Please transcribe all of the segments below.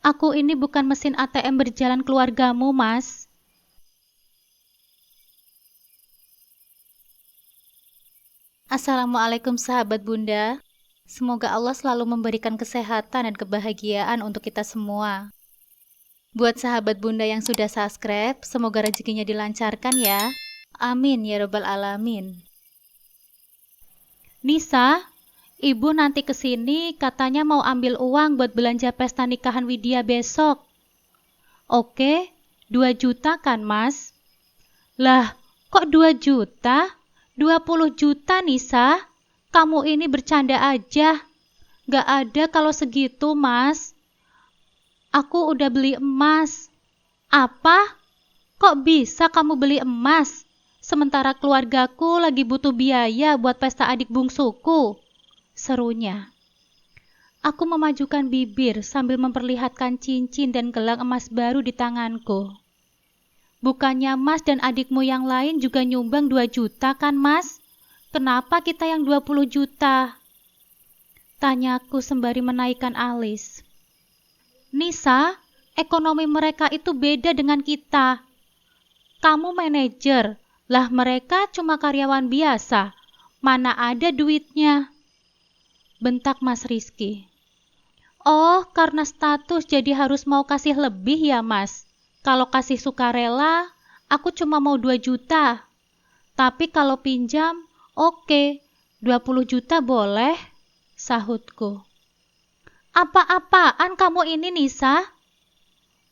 Aku ini bukan mesin ATM berjalan keluargamu, Mas. Assalamualaikum sahabat Bunda. Semoga Allah selalu memberikan kesehatan dan kebahagiaan untuk kita semua. Buat sahabat Bunda yang sudah subscribe, semoga rezekinya dilancarkan ya. Amin ya robbal alamin. Nisa, ibu nanti kesini katanya mau ambil uang buat belanja pesta nikahan Widya besok. Oke, 2 juta kan mas? Lah, kok 2 juta? 20 juta Nisa? Kamu ini bercanda aja. Gak ada kalau segitu mas. Aku udah beli emas. Apa? Kok bisa kamu beli emas? Sementara keluargaku lagi butuh biaya buat pesta adik bungsuku. Serunya. Aku memajukan bibir sambil memperlihatkan cincin dan gelang emas baru di tanganku. Bukannya Mas dan adikmu yang lain juga nyumbang 2 juta kan Mas? Kenapa kita yang 20 juta? Tanyaku sembari menaikkan alis. Nisa, ekonomi mereka itu beda dengan kita. Kamu manajer, lah mereka cuma karyawan biasa. Mana ada duitnya? Bentak Mas Rizky. Oh, karena status jadi harus mau kasih lebih ya Mas? Kalau kasih sukarela, aku cuma mau 2 juta. Tapi kalau pinjam, oke, 20 juta boleh, sahutku. Apa-apaan kamu ini Nisa?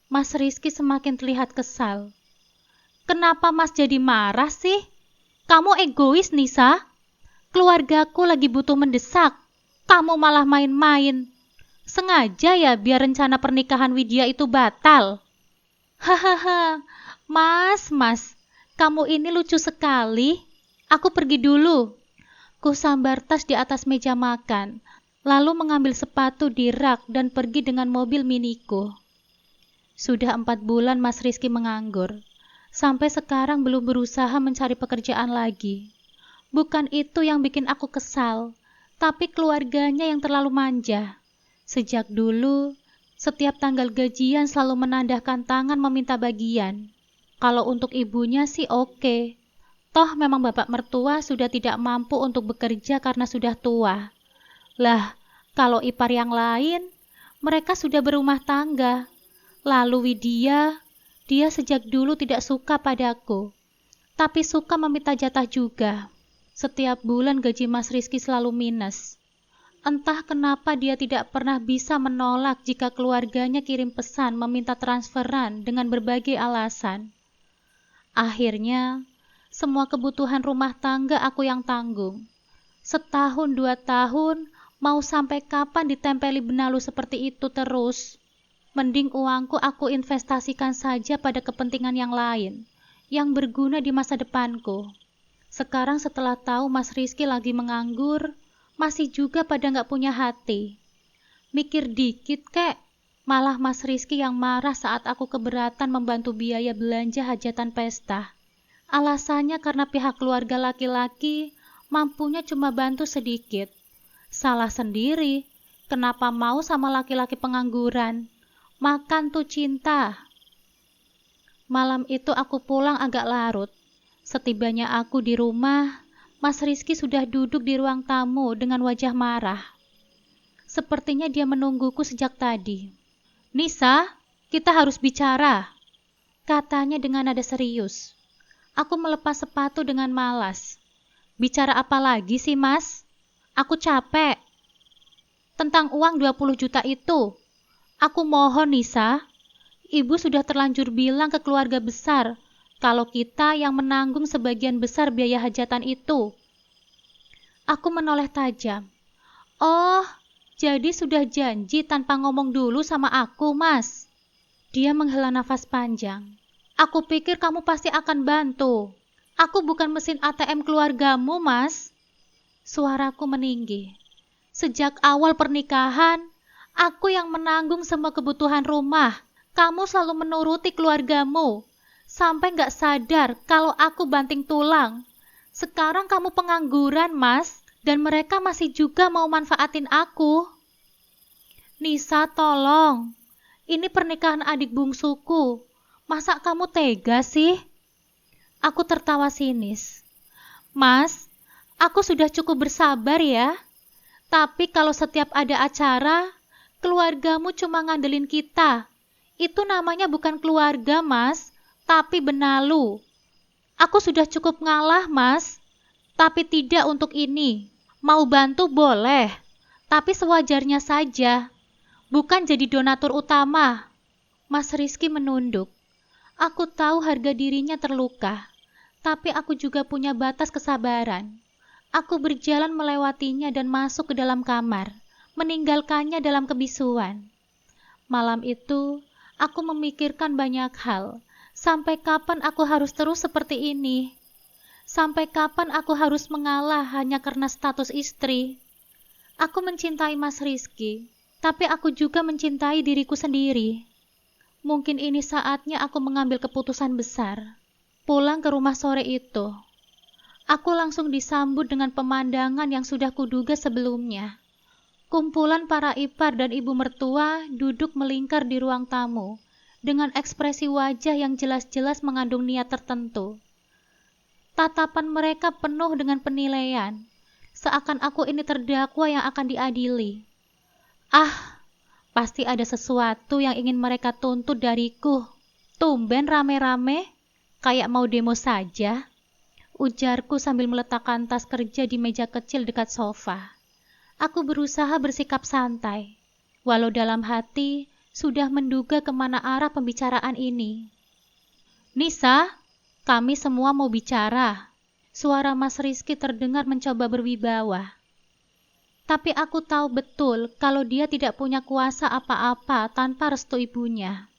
Mas Rizky semakin terlihat kesal. Kenapa Mas jadi marah sih? Kamu egois Nisa. Keluargaku lagi butuh mendesak. Kamu malah main-main. Sengaja ya biar rencana pernikahan Widya itu batal. Hahaha, mas, kamu ini lucu sekali. Aku pergi dulu. Ku sambar tas di atas meja makan, lalu mengambil sepatu di rak dan pergi dengan mobil miniku. Sudah 4 bulan Mas Rizky menganggur. Sampai sekarang belum berusaha mencari pekerjaan lagi. Bukan itu yang bikin aku kesal, tapi keluarganya yang terlalu manja. Sejak dulu, setiap tanggal gajian selalu menandahkan tangan meminta bagian. Kalau untuk ibunya sih oke. Toh memang bapak mertua sudah tidak mampu untuk bekerja karena sudah tua. Lah, kalau ipar yang lain, mereka sudah berumah tangga. Lalu Widya, dia sejak dulu tidak suka padaku, tapi suka meminta jatah juga. Setiap bulan gaji Mas Rizky selalu minus. Entah kenapa dia tidak pernah bisa menolak jika keluarganya kirim pesan meminta transferan dengan berbagai alasan. Akhirnya, semua kebutuhan rumah tangga aku yang tanggung. Setahun 2 tahun, mau sampai kapan ditempeli benalu seperti itu terus? Mending uangku aku investasikan saja pada kepentingan yang lain, yang berguna di masa depanku. Sekarang setelah tahu Mas Rizky lagi menganggur, masih juga pada gak punya hati. Mikir dikit kek, malah Mas Rizky yang marah saat aku keberatan membantu biaya belanja hajatan pesta. Alasannya karena pihak keluarga laki-laki mampunya cuma bantu sedikit. Salah sendiri, kenapa mau sama laki-laki pengangguran? Makan tuh cinta. Malam itu aku pulang agak larut. Setibanya aku di rumah, Mas Rizky sudah duduk di ruang tamu dengan wajah marah. Sepertinya dia menungguku sejak tadi. Nisa, kita harus bicara, katanya dengan nada serius. Aku melepas sepatu dengan malas. Bicara apa lagi sih Mas? Aku capek. Tentang uang 20 juta itu. Aku mohon Nisa, ibu sudah terlanjur bilang ke keluarga besar kalau kita yang menanggung sebagian besar biaya hajatan itu. Aku menoleh tajam. Oh, jadi sudah janji tanpa ngomong dulu sama aku, Mas. Dia menghela nafas panjang. Aku pikir kamu pasti akan bantu. Aku bukan mesin ATM keluargamu, Mas. Suaraku meninggi. Sejak awal pernikahan, aku yang menanggung semua kebutuhan rumah. Kamu selalu menuruti keluargamu. Sampai gak sadar kalau aku banting tulang. Sekarang kamu pengangguran, Mas. Dan mereka masih juga mau manfaatin aku. Nisa, tolong. Ini pernikahan adik bungsuku. Masa kamu tega sih? Aku tertawa sinis. Mas, aku sudah cukup bersabar ya. Tapi kalau setiap ada acara, keluargamu cuma ngandelin kita. Itu namanya bukan keluarga, Mas, tapi benalu. Aku sudah cukup ngalah, Mas. Tapi tidak untuk ini. Mau bantu boleh, tapi sewajarnya saja. Bukan jadi donatur utama. Mas Rizky menunduk. Aku tahu harga dirinya terluka, tapi aku juga punya batas kesabaran. Aku berjalan melewatinya dan masuk ke dalam kamar, meninggalkannya dalam kebisuan. Malam itu, aku memikirkan banyak hal. Sampai kapan aku harus terus seperti ini? Sampai kapan aku harus mengalah hanya karena status istri? Aku mencintai Mas Rizky, tapi aku juga mencintai diriku sendiri. Mungkin ini saatnya aku mengambil keputusan besar. Pulang ke rumah sore itu, aku langsung disambut dengan pemandangan yang sudah kuduga sebelumnya. Kumpulan para ipar dan ibu mertua duduk melingkar di ruang tamu, dengan ekspresi wajah yang jelas-jelas mengandung niat tertentu. Tatapan mereka penuh dengan penilaian, seakan aku ini terdakwa yang akan diadili. Ah, pasti ada sesuatu yang ingin mereka tuntut dariku. Tumben rame-rame, kayak mau demo saja, ujarku sambil meletakkan tas kerja di meja kecil dekat sofa. Aku berusaha bersikap santai, walau dalam hati sudah menduga kemana arah pembicaraan ini. Nisa, kami semua mau bicara. Suara Mas Rizky terdengar mencoba berwibawa. Tapi aku tahu betul kalau dia tidak punya kuasa apa-apa tanpa restu ibunya.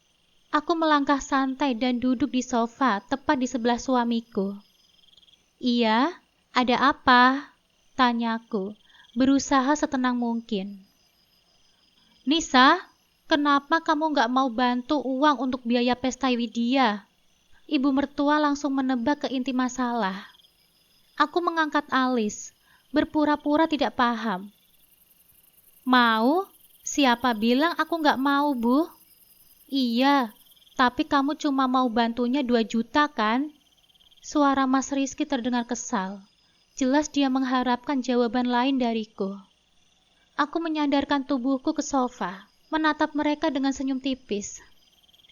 Aku melangkah santai dan duduk di sofa tepat di sebelah suamiku. Iya, ada apa? Tanyaku, berusaha setenang mungkin. Nisa, kenapa kamu gak mau bantu uang untuk biaya pesta Widya? Ibu mertua langsung menebak ke inti masalah. Aku mengangkat alis, berpura-pura tidak paham. Mau? Siapa bilang aku gak mau, Bu? Iya, tapi kamu cuma mau bantunya 2 juta kan? Suara Mas Rizky terdengar kesal. Jelas dia mengharapkan jawaban lain dariku. Aku menyandarkan tubuhku ke sofa, menatap mereka dengan senyum tipis.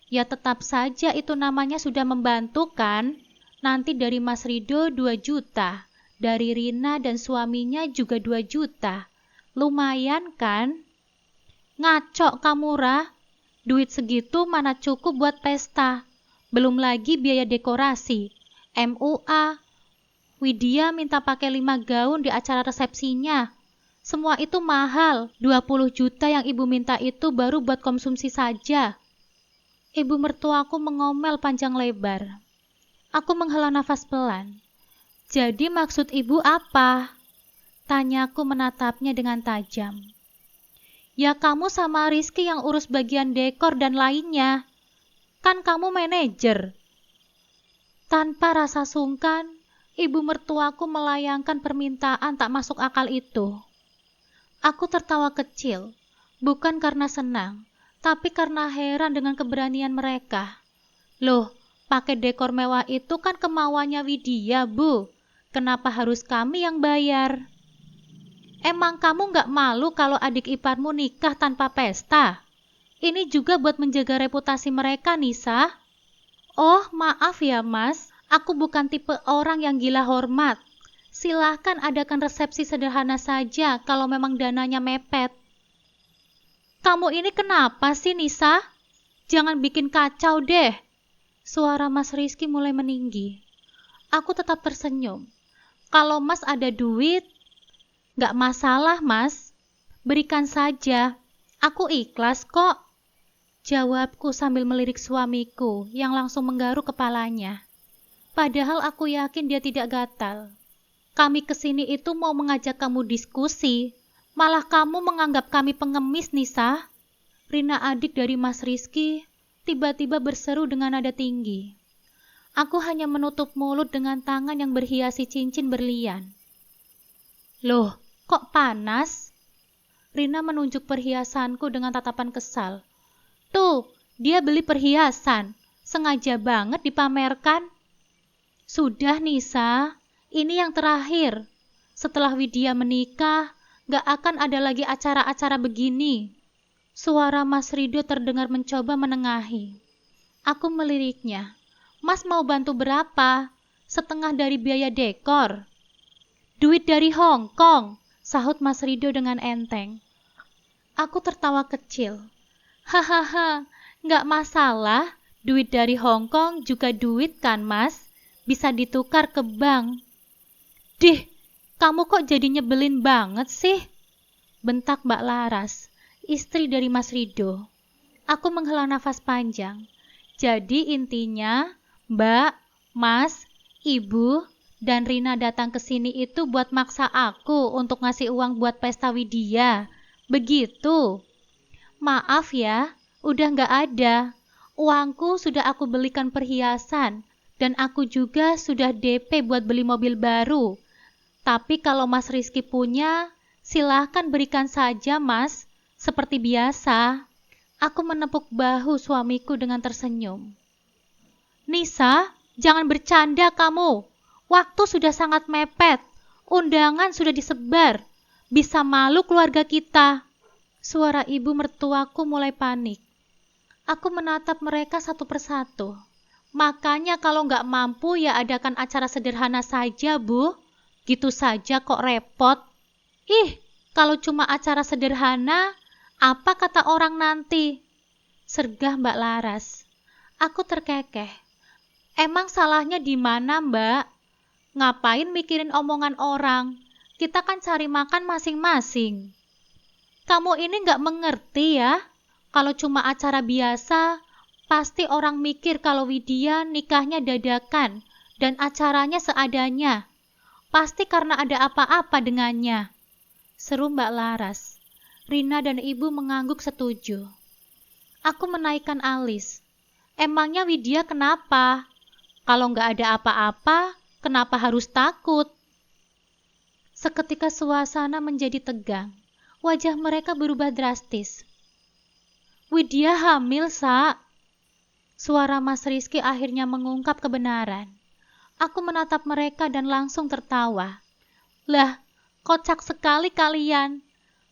Ya tetap saja itu namanya sudah membantu kan? Nanti dari Mas Rido 2 juta, dari Rina dan suaminya juga 2 juta. Lumayan kan? Ngaco kamu, Ra. Duit segitu mana cukup buat pesta. Belum lagi biaya dekorasi, MUA. Widya minta pakai 5 gaun di acara resepsinya. Semua itu mahal. 20 juta yang ibu minta itu baru buat konsumsi saja. Ibu mertuaku mengomel panjang lebar. Aku menghela nafas pelan. Jadi maksud ibu apa? Tanyaku menatapnya dengan tajam. Ya kamu sama Rizky yang urus bagian dekor dan lainnya. Kan kamu manajer. Tanpa rasa sungkan, ibu mertuaku melayangkan permintaan tak masuk akal itu. Aku tertawa kecil, bukan karena senang, tapi karena heran dengan keberanian mereka. Loh, pakai dekor mewah itu kan kemauannya Widya, Bu. Kenapa harus kami yang bayar? Emang kamu gak malu kalau adik iparmu nikah tanpa pesta? Ini juga buat menjaga reputasi mereka, Nisa. Oh, maaf ya, Mas. Aku bukan tipe orang yang gila hormat. Silahkan adakan resepsi sederhana saja kalau memang dananya mepet. Kamu ini kenapa sih, Nisa? Jangan bikin kacau deh. Suara Mas Rizky mulai meninggi. Aku tetap tersenyum. Kalau Mas ada duit, gak masalah, Mas. Berikan saja. Aku ikhlas kok. Jawabku sambil melirik suamiku yang langsung menggaruk kepalanya. Padahal aku yakin dia tidak gatal. Kami kesini itu mau mengajak kamu diskusi. Malah kamu menganggap kami pengemis, Nisa. Rina, adik dari Mas Rizky, tiba-tiba berseru dengan nada tinggi. Aku hanya menutup mulut dengan tangan yang berhiasi cincin berlian. Loh, kok panas? Rina menunjuk perhiasanku dengan tatapan kesal. Tuh, dia beli perhiasan. Sengaja banget dipamerkan. Sudah Nisa, ini yang terakhir. Setelah Widya menikah, gak akan ada lagi acara-acara begini. Suara Mas Rido terdengar mencoba menengahi. Aku meliriknya. Mas mau bantu berapa? Setengah dari biaya dekor. Duit dari Hong Kong, sahut Mas Rido dengan enteng. Aku tertawa kecil. Hahaha, gak masalah. Duit dari Hong Kong juga duit kan Mas? Bisa ditukar ke bank. Dih, kamu kok jadi nyebelin banget sih? Bentak Mbak Laras, istri dari Mas Rido. Aku menghela nafas panjang. Jadi intinya, Mbak, Mas, Ibu, dan Rina datang ke sini itu buat maksa aku untuk ngasih uang buat pesta Widya. Begitu. Maaf ya, udah gak ada. Uangku sudah aku belikan perhiasan, dan aku juga sudah DP buat beli mobil baru. Tapi kalau Mas Rizky punya, silahkan berikan saja Mas, seperti biasa. Aku menepuk bahu suamiku dengan tersenyum. Nisa, jangan bercanda kamu. Waktu sudah sangat mepet. Undangan sudah disebar. Bisa malu keluarga kita. Suara ibu mertuaku mulai panik. Aku menatap mereka satu persatu. Makanya kalau nggak mampu ya adakan acara sederhana saja, Bu. Gitu saja kok repot. Ih, kalau cuma acara sederhana, apa kata orang nanti? Sergah Mbak Laras. Aku terkekeh. Emang salahnya di mana, Mbak? Ngapain mikirin omongan orang? Kita kan cari makan masing-masing. Kamu ini nggak mengerti ya? Kalau cuma acara biasa, pasti orang mikir kalau Widya nikahnya dadakan dan acaranya seadanya. Pasti karena ada apa-apa dengannya. Seru Mbak Laras. Rina dan Ibu mengangguk setuju. Aku menaikkan alis. Emangnya Widya kenapa? Kalau nggak ada apa-apa, kenapa harus takut? Seketika suasana menjadi tegang. Wajah mereka berubah drastis. Widya hamil, Sa. Suara Mas Rizky akhirnya mengungkap kebenaran. Aku menatap mereka dan langsung tertawa. Lah, kocak sekali kalian.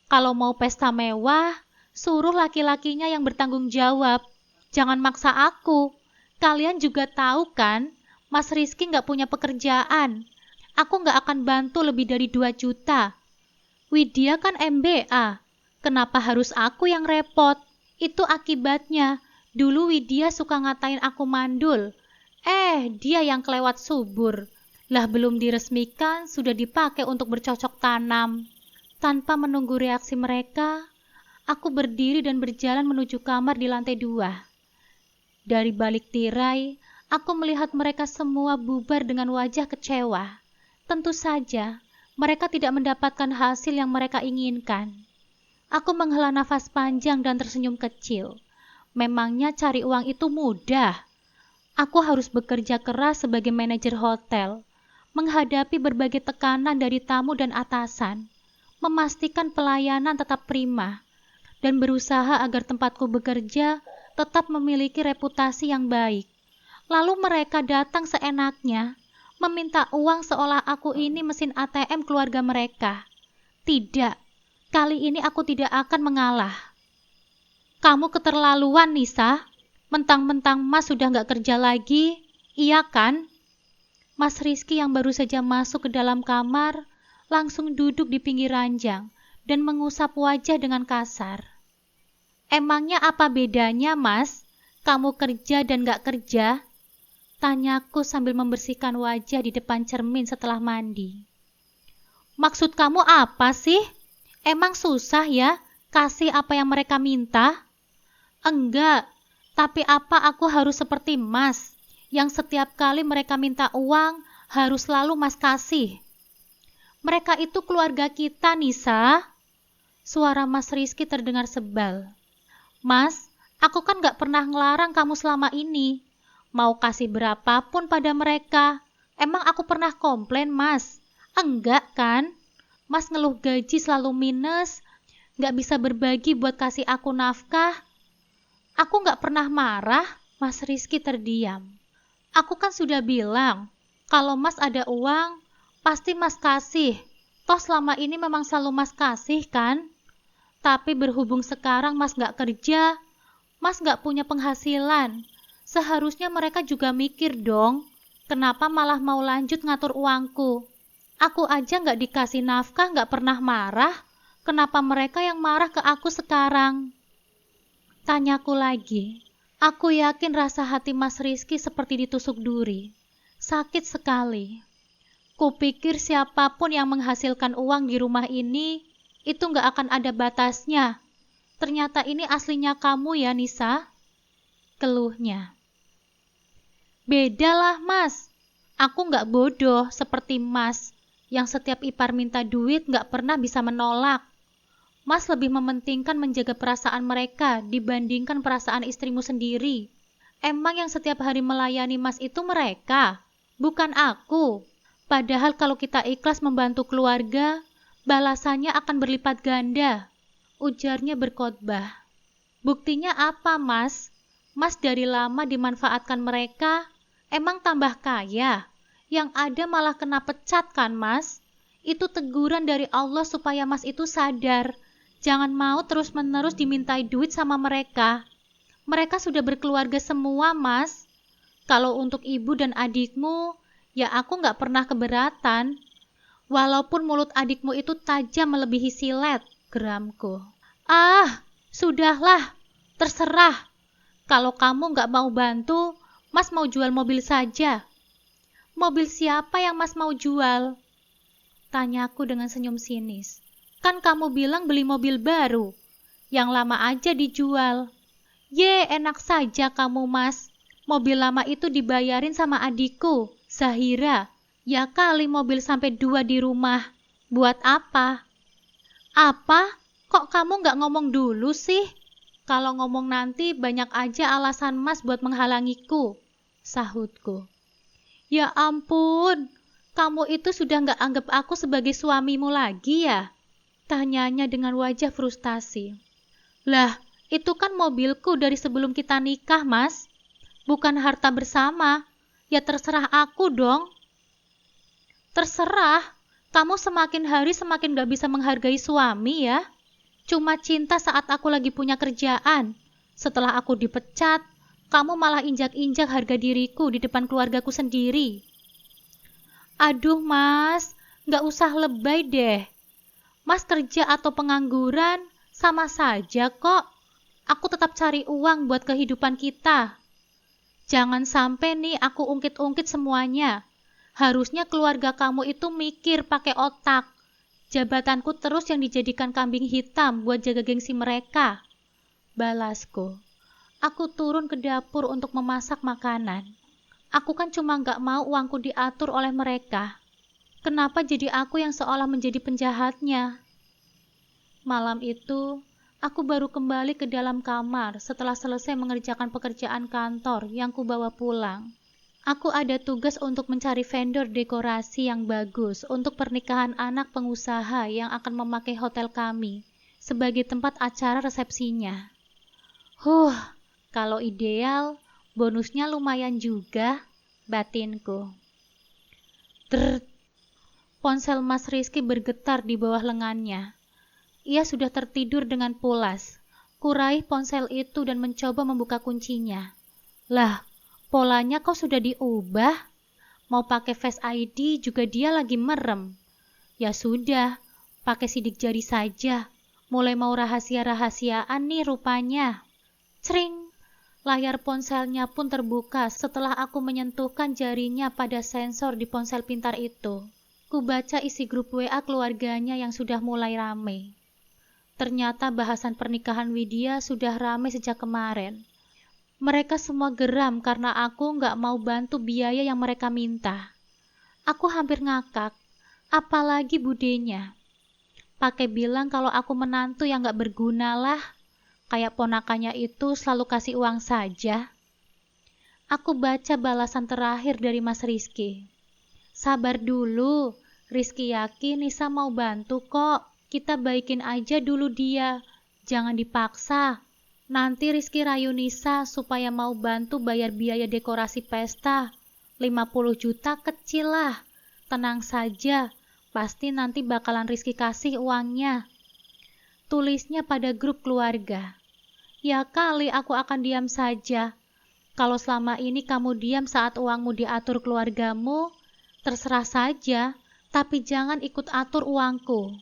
Kalau mau pesta mewah, suruh laki-lakinya yang bertanggung jawab. Jangan maksa aku. Kalian juga tahu kan, Mas Rizky nggak punya pekerjaan. Aku nggak akan bantu lebih dari 2 juta. Widya kan MBA. Kenapa harus aku yang repot? Itu akibatnya. Dulu Widya suka ngatain aku mandul. Dia yang kelewat subur. Lah belum diresmikan, sudah dipakai untuk bercocok tanam. Tanpa menunggu reaksi mereka, aku berdiri dan berjalan menuju kamar di lantai 2. Dari balik tirai, aku melihat mereka semua bubar dengan wajah kecewa. Tentu saja, mereka tidak mendapatkan hasil yang mereka inginkan. Aku menghela nafas panjang dan tersenyum kecil. Memangnya cari uang itu mudah? Aku harus bekerja keras sebagai manajer hotel, menghadapi berbagai tekanan dari tamu dan atasan, memastikan pelayanan tetap prima, dan berusaha agar tempatku bekerja tetap memiliki reputasi yang baik. Lalu mereka datang seenaknya, meminta uang seolah aku ini mesin ATM keluarga mereka. Tidak, kali ini aku tidak akan mengalah. Kamu keterlaluan, Nisa. Mentang-mentang Mas sudah nggak kerja lagi, iya kan? Mas Rizky yang baru saja masuk ke dalam kamar, langsung duduk di pinggir ranjang dan mengusap wajah dengan kasar. Emangnya apa bedanya, Mas? Kamu kerja dan nggak kerja? Tanyaku sambil membersihkan wajah di depan cermin setelah mandi. Maksud kamu apa sih? Emang susah ya kasih apa yang mereka minta? Enggak, tapi apa aku harus seperti Mas, yang setiap kali mereka minta uang, harus selalu Mas kasih? Mereka itu keluarga kita, Nisa. Suara Mas Rizky terdengar sebal. Mas, aku kan gak pernah ngelarang kamu selama ini. Mau kasih berapapun pada mereka. Emang aku pernah komplain, Mas? Enggak kan? Mas ngeluh gaji selalu minus, gak bisa berbagi buat kasih aku nafkah. Aku nggak pernah marah. Mas Rizky terdiam. Aku kan sudah bilang, kalau Mas ada uang, pasti Mas kasih. Toh selama ini memang selalu Mas kasih kan? Tapi berhubung sekarang Mas nggak kerja, Mas nggak punya penghasilan. Seharusnya mereka juga mikir dong, kenapa malah mau lanjut ngatur uangku. Aku aja nggak dikasih nafkah, nggak pernah marah. Kenapa mereka yang marah ke aku sekarang? Tanyaku lagi. Aku yakin rasa hati Mas Rizky seperti ditusuk duri. Sakit sekali. Kupikir siapapun yang menghasilkan uang di rumah ini, itu nggak akan ada batasnya. Ternyata ini aslinya kamu ya, Nisa? Keluhnya. Bedalah, Mas. Aku nggak bodoh seperti Mas, yang setiap ipar minta duit nggak pernah bisa menolak. Mas lebih mementingkan menjaga perasaan mereka dibandingkan perasaan istrimu sendiri. Emang yang setiap hari melayani Mas itu mereka, bukan aku. Padahal kalau kita ikhlas membantu keluarga, balasannya akan berlipat ganda. Ujarnya berkhotbah. Buktinya apa, Mas? Mas dari lama dimanfaatkan mereka, emang tambah kaya. Yang ada malah kena pecat kan, Mas? Itu teguran dari Allah supaya Mas itu sadar. Jangan mau terus-menerus dimintai duit sama mereka. Mereka sudah berkeluarga semua, Mas. Kalau untuk ibu dan adikmu, ya aku nggak pernah keberatan. Walaupun mulut adikmu itu tajam melebihi silet, geramku. Ah, sudahlah, terserah. Kalau kamu nggak mau bantu, Mas mau jual mobil saja. Mobil siapa yang Mas mau jual? Tanyaku dengan senyum sinis. Kan kamu bilang beli mobil baru, yang lama aja dijual. Ye, enak saja kamu, Mas. Mobil lama itu dibayarin sama adikku, Zahira. Ya kali mobil sampai 2 di rumah. Buat apa? Apa? Kok kamu nggak ngomong dulu sih? Kalau ngomong nanti banyak aja alasan Mas buat menghalangiku, sahutku. Ya ampun, kamu itu sudah nggak anggap aku sebagai suamimu lagi ya? Tanyanya dengan wajah frustasi. Lah, itu kan mobilku dari sebelum kita nikah, Mas. Bukan harta bersama. Ya terserah aku dong. Terserah, kamu semakin hari semakin gak bisa menghargai suami ya. Cuma cinta saat aku lagi punya kerjaan. Setelah aku dipecat, kamu malah injak-injak harga diriku di depan keluargaku sendiri. Aduh, Mas, gak usah lebay deh. Mas kerja atau pengangguran, sama saja kok. Aku tetap cari uang buat kehidupan kita. Jangan sampai nih aku ungkit-ungkit semuanya. Harusnya keluarga kamu itu mikir pakai otak. Jabatanku terus yang dijadikan kambing hitam buat jaga gengsi mereka. Balasku. Aku turun ke dapur untuk memasak makanan. Aku kan cuma gak mau uangku diatur oleh mereka. Kenapa jadi aku yang seolah menjadi penjahatnya? Malam itu, aku baru kembali ke dalam kamar setelah selesai mengerjakan pekerjaan kantor yang kubawa pulang. Aku ada tugas untuk mencari vendor dekorasi yang bagus untuk pernikahan anak pengusaha yang akan memakai hotel kami sebagai tempat acara resepsinya. Kalau ideal, bonusnya lumayan juga, batinku. Ponsel Mas Rizky bergetar di bawah lengannya. Ia sudah tertidur dengan pulas. Kuraih ponsel itu dan mencoba membuka kuncinya. Lah, polanya kok sudah diubah? Mau pakai Face ID juga dia lagi merem. Ya sudah, pakai sidik jari saja. Mulai mau rahasia-rahasiaan nih rupanya. Cring! Layar ponselnya pun terbuka setelah aku menyentuhkan jarinya pada sensor di ponsel pintar itu. Kubaca isi grup WA keluarganya yang sudah mulai rame. Ternyata bahasan pernikahan Widya sudah rame sejak kemarin. Mereka semua geram karena aku nggak mau bantu biaya yang mereka minta. Aku hampir ngakak, apalagi budenya. Pakai bilang kalau aku menantu yang nggak berguna lah, kayak ponakannya itu selalu kasih uang saja. Aku baca balasan terakhir dari Mas Rizky. Sabar dulu, Rizky yakin Nisa mau bantu kok. Kita baikin aja dulu dia, jangan dipaksa. Nanti Rizky rayu Nisa supaya mau bantu bayar biaya dekorasi pesta. 50 juta kecil lah. Tenang saja, pasti nanti bakalan Rizky kasih uangnya. Tulisnya pada grup keluarga. Ya kali aku akan diam saja. Kalau selama ini kamu diam saat uangmu diatur keluargamu, terserah saja, tapi jangan ikut atur uangku.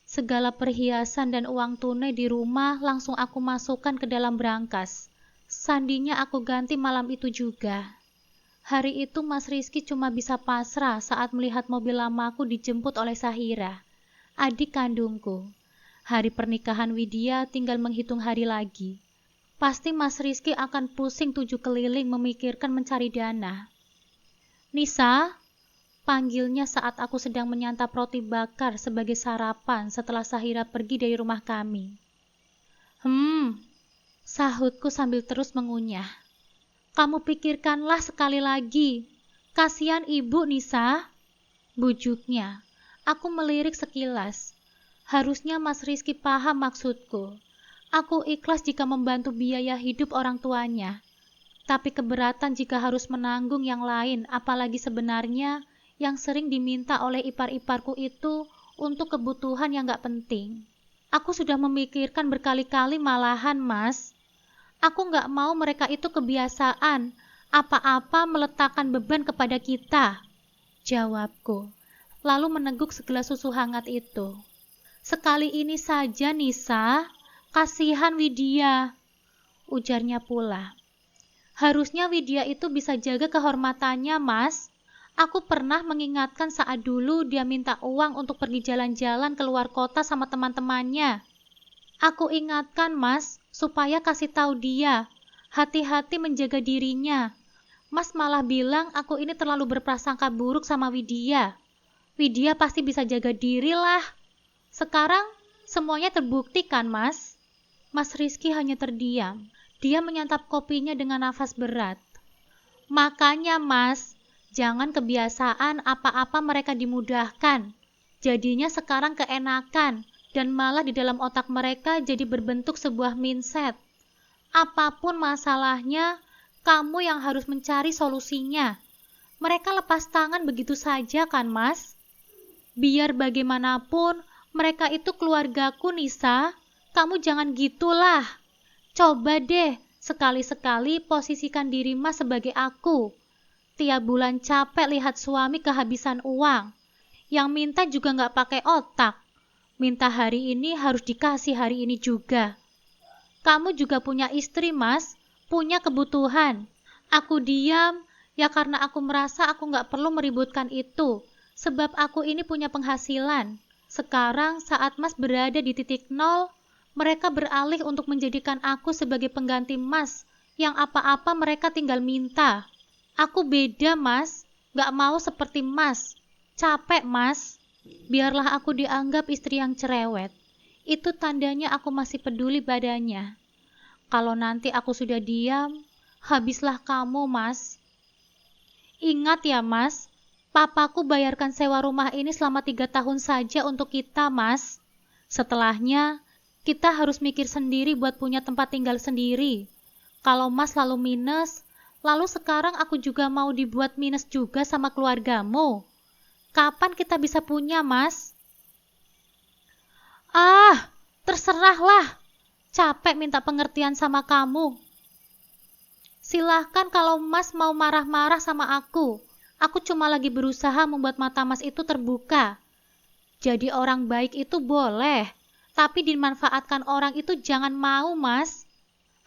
Segala perhiasan dan uang tunai di rumah langsung aku masukkan ke dalam brankas. Sandinya aku ganti malam itu juga. Hari itu Mas Rizky cuma bisa pasrah saat melihat mobil lamaku dijemput oleh Sahira, adik kandungku. Hari pernikahan Widya tinggal menghitung hari lagi. Pasti Mas Rizky akan pusing 7 keliling memikirkan mencari dana. Nisa, panggilnya saat aku sedang menyantap roti bakar sebagai sarapan setelah Sahira pergi dari rumah kami. Sahutku sambil terus mengunyah. Kamu pikirkanlah sekali lagi. Kasihan ibu, Nisa. Bujuknya. Aku melirik sekilas. Harusnya Mas Rizky paham maksudku. Aku ikhlas jika membantu biaya hidup orang tuanya. Tapi keberatan jika harus menanggung yang lain, apalagi sebenarnya yang sering diminta oleh ipar-iparku itu untuk kebutuhan yang gak penting. Aku sudah memikirkan berkali-kali malahan, Mas. Aku gak mau mereka itu kebiasaan, apa-apa meletakkan beban kepada kita. Jawabku, lalu meneguk segelas susu hangat itu. Sekali ini saja, Nisa, kasihan Widya. Ujarnya pula. Harusnya Widya itu bisa jaga kehormatannya, Mas. Aku pernah mengingatkan saat dulu dia minta uang untuk pergi jalan-jalan keluar kota sama teman-temannya. Aku ingatkan, Mas, supaya kasih tahu dia, hati-hati menjaga dirinya. Mas malah bilang aku ini terlalu berprasangka buruk sama Widya. Widya pasti bisa jaga diri lah. Sekarang semuanya terbukti kan, Mas? Mas Rizky hanya terdiam. Dia menyantap kopinya dengan nafas berat. Makanya, Mas, jangan kebiasaan apa-apa mereka dimudahkan. Jadinya sekarang keenakan, dan malah di dalam otak mereka jadi berbentuk sebuah mindset. Apapun masalahnya, kamu yang harus mencari solusinya. Mereka lepas tangan begitu saja kan, Mas? Biar bagaimanapun, mereka itu keluargaku, Nisa. Kamu jangan gitulah. Coba deh, sekali-sekali posisikan diri Mas sebagai aku. Tiap bulan capek lihat suami kehabisan uang. Yang minta juga gak pakai otak. Minta hari ini harus dikasih hari ini juga. Kamu juga punya istri, Mas. Punya kebutuhan. Aku diam, ya karena aku merasa aku gak perlu meributkan itu. Sebab aku ini punya penghasilan. Sekarang saat Mas berada di titik nol, mereka beralih untuk menjadikan aku sebagai pengganti Mas, yang apa-apa mereka tinggal minta. Aku beda, Mas. Gak mau seperti Mas. Capek, Mas. Biarlah aku dianggap istri yang cerewet. Itu tandanya aku masih peduli padanya. Kalau nanti aku sudah diam, habislah kamu, Mas. Ingat ya, Mas. Papaku bayarkan sewa rumah ini selama 3 tahun saja untuk kita, Mas. Setelahnya, kita harus mikir sendiri buat punya tempat tinggal sendiri. Kalau Mas lalu minus, lalu sekarang aku juga mau dibuat minus juga sama keluargamu. Kapan kita bisa punya, Mas? Terserahlah. Capek minta pengertian sama kamu. Silahkan kalau Mas mau marah-marah sama aku. Aku cuma lagi berusaha membuat mata Mas itu terbuka. Jadi orang baik itu boleh. Tapi dimanfaatkan orang itu jangan mau, Mas.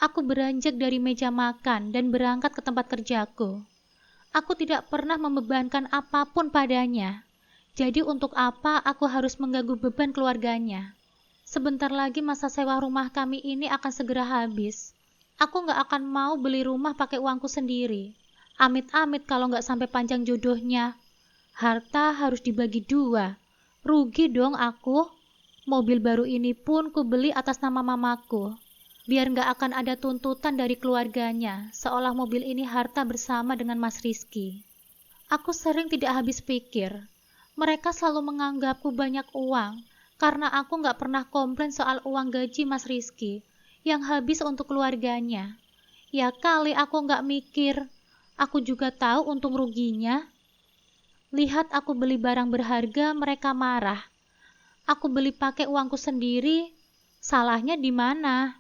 Aku beranjak dari meja makan dan berangkat ke tempat kerjaku. Aku tidak pernah membebankan apapun padanya. Jadi untuk apa aku harus mengganggu beban keluarganya? Sebentar lagi masa sewa rumah kami ini akan segera habis. Aku gak akan mau beli rumah pakai uangku sendiri. Amit-amit kalau gak sampai panjang jodohnya. Harta harus dibagi 2. Rugi dong aku. Mobil baru ini pun kubeli atas nama mamaku. Biar gak akan ada tuntutan dari keluarganya, seolah mobil ini harta bersama dengan Mas Rizky. Aku sering tidak habis pikir. Mereka selalu menganggapku banyak uang, karena aku gak pernah komplain soal uang gaji Mas Rizky, yang habis untuk keluarganya. Ya kali aku nggak mikir, aku juga tahu untung ruginya. Lihat aku beli barang berharga, mereka marah. Aku beli pakai uangku sendiri, salahnya di mana?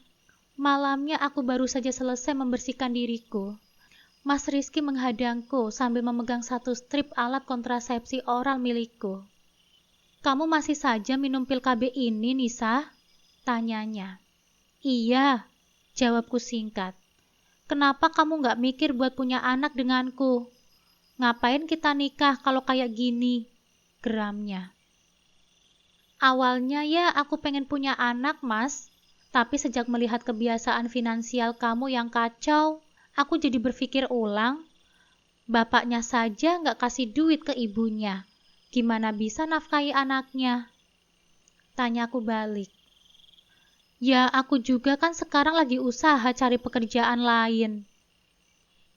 Malamnya aku baru saja selesai membersihkan diriku. Mas Rizky menghadangku sambil memegang satu strip alat kontrasepsi oral milikku. Kamu masih saja minum pil KB ini, Nisa? Tanyanya. Iya, jawabku singkat. Kenapa kamu nggak mikir buat punya anak denganku? Ngapain kita nikah kalau kayak gini? Geramnya. Awalnya ya aku pengen punya anak, Mas. Tapi sejak melihat kebiasaan finansial kamu yang kacau, aku jadi berpikir ulang. Bapaknya saja nggak kasih duit ke ibunya. Gimana bisa nafkahi anaknya? Tanyaku balik. Ya, aku juga kan sekarang lagi usaha cari pekerjaan lain.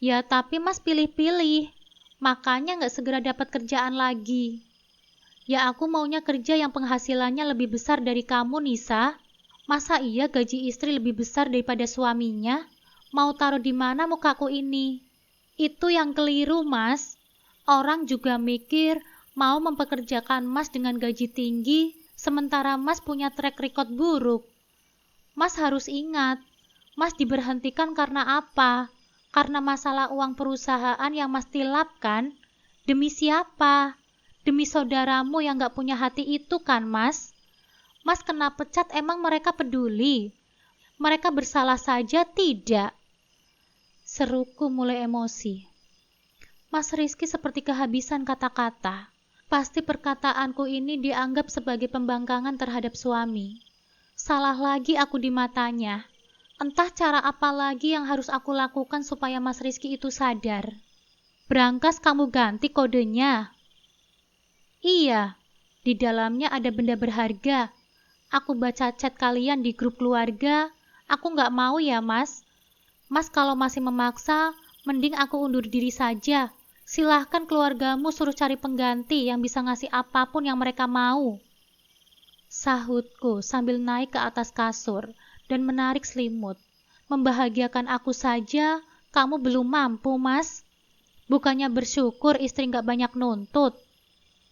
Ya, tapi Mas pilih-pilih. Makanya nggak segera dapat kerjaan lagi. Ya, aku maunya kerja yang penghasilannya lebih besar dari kamu, Nisa. Masa iya gaji istri lebih besar daripada suaminya? Mau taruh di mana mukaku ini? Itu yang keliru, Mas. Orang juga mikir mau mempekerjakan Mas dengan gaji tinggi, sementara Mas punya track record buruk. Mas harus ingat, Mas diberhentikan karena apa? Karena masalah uang perusahaan yang Mas tilap kan? Demi siapa? Demi saudaramu yang gak punya hati itu kan, Mas? Mas kena pecat emang mereka peduli? Mereka bersalah saja tidak? Seruku mulai emosi. Mas Rizky seperti kehabisan kata-kata. Pasti perkataanku ini dianggap sebagai pembangkangan terhadap suami. Salah lagi aku di matanya. Entah cara apa lagi yang harus aku lakukan supaya Mas Rizky itu sadar. Berangkas kamu ganti kodenya. Iya, di dalamnya ada benda berharga. Aku baca chat kalian di grup keluarga. Aku nggak mau ya, Mas. Mas kalau masih memaksa, mending aku undur diri saja. Silahkan keluargamu suruh cari pengganti yang bisa ngasih apapun yang mereka mau. Sahutku sambil naik ke atas kasur dan menarik selimut. Membahagiakan aku saja, kamu belum mampu, Mas. Bukannya bersyukur istri gak banyak nuntut.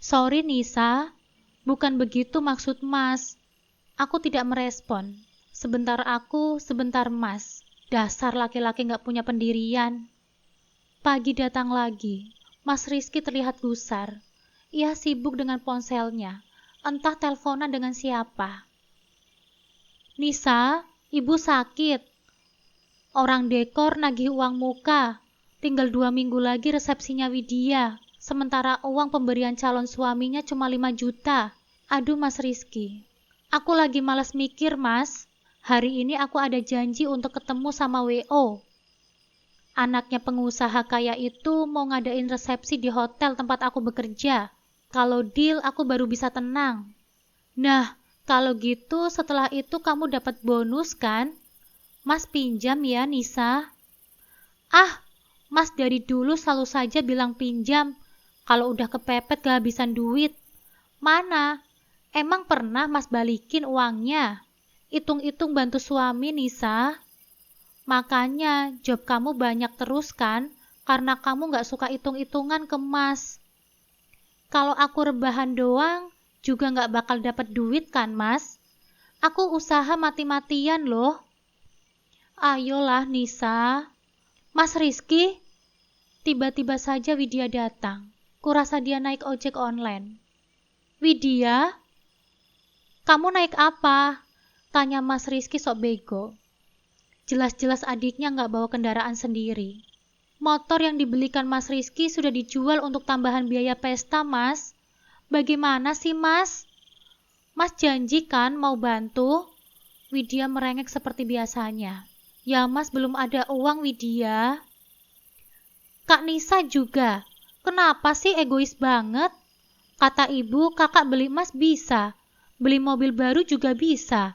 Sorry, Nisa. Bukan begitu maksud Mas. Aku tidak merespon. Sebentar aku, sebentar Mas. Dasar laki-laki gak punya pendirian. Pagi datang lagi. Mas Rizky terlihat gusar. Ia sibuk dengan ponselnya. Entah teleponan dengan siapa. Nisa, ibu sakit. Orang dekor nagih uang muka. Tinggal 2 minggu lagi resepsinya Widya. Sementara uang pemberian calon suaminya cuma 5 juta. Aduh Mas Rizky. Aku lagi malas mikir, Mas. Hari ini aku ada janji untuk ketemu sama WO. Anaknya pengusaha kaya itu mau ngadain resepsi di hotel tempat aku bekerja. Kalau deal, aku baru bisa tenang. Nah, kalau gitu setelah itu kamu dapat bonus kan? Mas pinjam ya, Nisa. Ah, Mas dari dulu selalu saja bilang pinjam. Kalau udah kepepet kehabisan duit. Mana? Emang pernah Mas balikin uangnya? Hitung-hitung bantu suami, Nisa. Makanya job kamu banyak terus kan? Karena kamu gak suka hitung-hitungan ke Mas. Kalau aku rebahan doang, juga gak bakal dapat duit kan, Mas? Aku usaha mati-matian loh. Ayolah, Nisa. Mas Rizky? Tiba-tiba saja Widya datang. Kurasa dia naik ojek online. Widya? Kamu naik apa? Tanya Mas Rizky sok bego. Jelas-jelas adiknya gak bawa kendaraan sendiri. Motor yang dibelikan Mas Rizky sudah dijual untuk tambahan biaya pesta, Mas. Bagaimana sih, Mas? Mas janji kan mau bantu? Widya merengek seperti biasanya. Ya, Mas belum ada uang, Widya. Kak Nisa juga. Kenapa sih egois banget? Kata ibu, kakak beli emas bisa. Beli mobil baru juga bisa.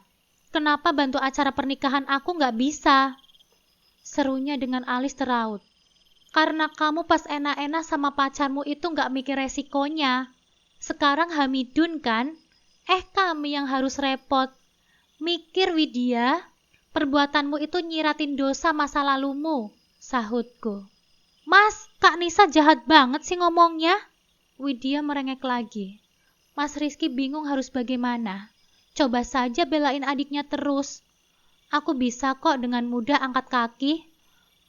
Kenapa bantu acara pernikahan aku gak bisa? Serunya dengan alis teraut. Karena kamu pas enak-enak sama pacarmu itu gak mikir resikonya. Sekarang Hamidun kan? Kami yang harus repot. Mikir, Widya. Perbuatanmu itu nyiratin dosa masa lalumu, sahutku. Mas, Kak Nisa jahat banget sih ngomongnya. Widya merengek lagi. Mas Rizky bingung harus bagaimana. Coba saja belain adiknya terus. Aku bisa kok dengan mudah angkat kaki.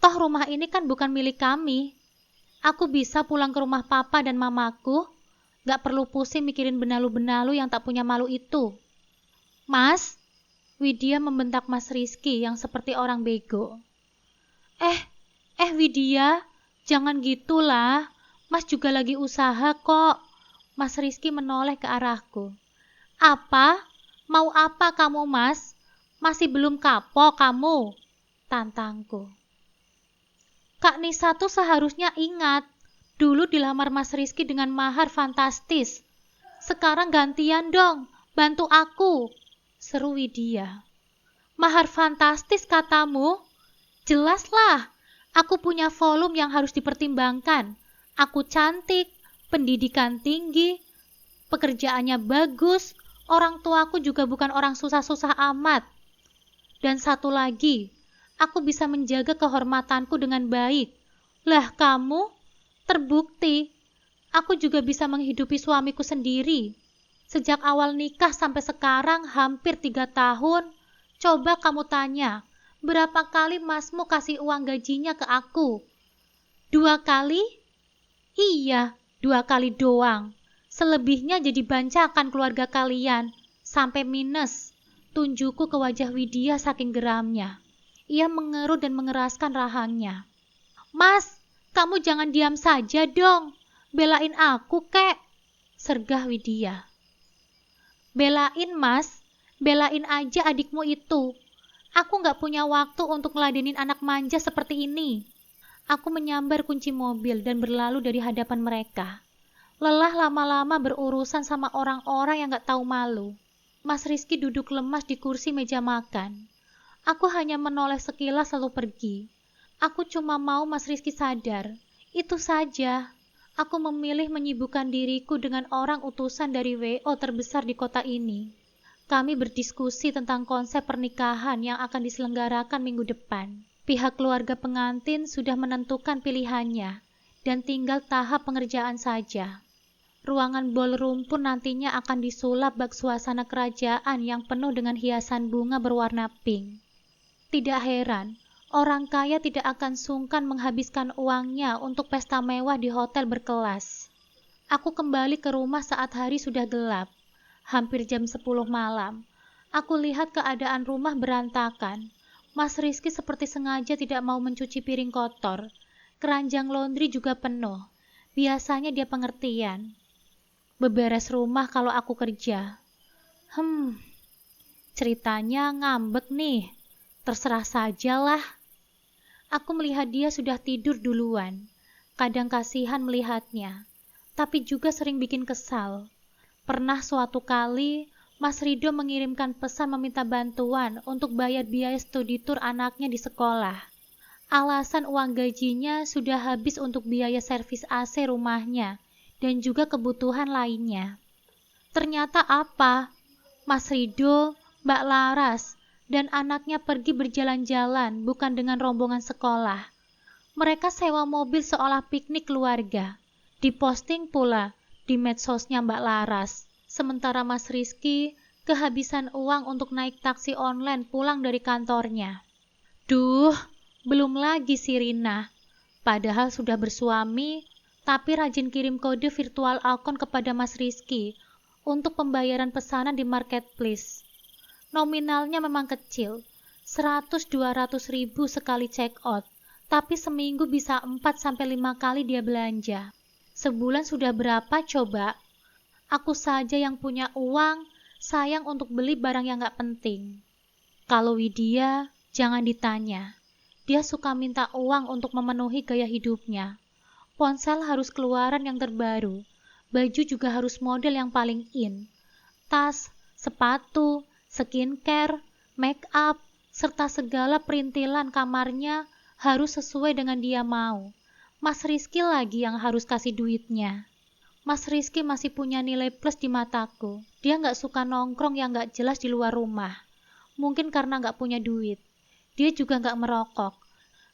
Toh rumah ini kan bukan milik kami. Aku bisa pulang ke rumah papa dan mamaku. Gak perlu pusing mikirin benalu-benalu yang tak punya malu itu. Mas, Widya membentak Mas Rizky yang seperti orang bego. Widya, jangan gitulah. Mas juga lagi usaha kok. Mas Rizky menoleh ke arahku. Apa? Mau apa kamu, Mas? Masih belum kapok kamu? Tantangku. Kak Nisa tuh seharusnya ingat. Dulu dilamar Mas Rizky dengan mahar fantastis. Sekarang gantian dong, bantu aku. Seru Widya. Mahar fantastis katamu? Jelaslah. Aku punya volume yang harus dipertimbangkan. Aku cantik, pendidikan tinggi, pekerjaannya bagus, orang tuaku juga bukan orang susah-susah amat. Dan satu lagi, aku bisa menjaga kehormatanku dengan baik. Lah kamu, terbukti. Aku juga bisa menghidupi suamiku sendiri. Sejak awal nikah sampai sekarang hampir 3 tahun. Coba kamu tanya, berapa kali masmu kasih uang gajinya ke aku? 2 kali? Iya, 2 kali doang. Selebihnya jadi bancakan keluarga kalian. Sampai minus. Tunjukku ke wajah Widya saking geramnya. Ia mengerut dan mengeraskan rahangnya. Mas, kamu jangan diam saja dong. Belain aku, kek. Sergah Widya. Belain, Mas. Belain aja adikmu itu. Aku gak punya waktu untuk ngeladenin anak manja seperti ini. Aku menyambar kunci mobil dan berlalu dari hadapan mereka. Lelah lama-lama berurusan sama orang-orang yang gak tahu malu. Mas Rizky duduk lemas di kursi meja makan. Aku hanya menoleh sekilas lalu pergi. Aku cuma mau Mas Rizky sadar. Itu saja. Aku memilih menyibukkan diriku dengan orang utusan dari WO terbesar di kota ini. Kami berdiskusi tentang konsep pernikahan yang akan diselenggarakan minggu depan. Pihak keluarga pengantin sudah menentukan pilihannya, dan tinggal tahap pengerjaan saja. Ruangan ballroom pun nantinya akan disulap bak suasana kerajaan yang penuh dengan hiasan bunga berwarna pink. Tidak heran, orang kaya tidak akan sungkan menghabiskan uangnya untuk pesta mewah di hotel berkelas. Aku kembali ke rumah saat hari sudah gelap. Hampir jam 10 malam. Aku lihat keadaan rumah berantakan. Mas Rizky seperti sengaja tidak mau mencuci piring kotor. Keranjang laundry juga penuh. Biasanya dia pengertian. Beberes rumah kalau aku kerja. Ceritanya ngambek nih. Terserah sajalah. Aku melihat dia sudah tidur duluan. Kadang kasihan melihatnya, tapi juga sering bikin kesal. Pernah suatu kali, Mas Rido mengirimkan pesan meminta bantuan untuk bayar biaya studi tur anaknya di sekolah. Alasan uang gajinya sudah habis untuk biaya servis AC rumahnya dan juga kebutuhan lainnya. Ternyata apa? Mas Rido, Mbak Laras, dan anaknya pergi berjalan-jalan bukan dengan rombongan sekolah. Mereka sewa mobil seolah piknik keluarga. Diposting pula di medsosnya Mbak Laras. Sementara Mas Rizky kehabisan uang untuk naik taksi online pulang dari kantornya. Duh, belum lagi si Rina. Padahal sudah bersuami, tapi rajin kirim kode virtual akun kepada Mas Rizky untuk pembayaran pesanan di marketplace. Nominalnya memang kecil, 100-200 ribu sekali check out, tapi seminggu bisa 4-5 kali dia belanja. Sebulan sudah berapa coba? Aku saja yang punya uang, sayang untuk beli barang yang gak penting. Kalau Widya, jangan ditanya. Dia suka minta uang untuk memenuhi gaya hidupnya. Ponsel harus keluaran yang terbaru, baju juga harus model yang paling in. Tas, sepatu, skincare, make up, serta segala perintilan kamarnya harus sesuai dengan dia mau. Mas Rizky lagi yang harus kasih duitnya. Mas Rizky masih punya nilai plus di mataku. Dia gak suka nongkrong yang gak jelas di luar rumah. Mungkin karena gak punya duit. Dia juga nggak merokok,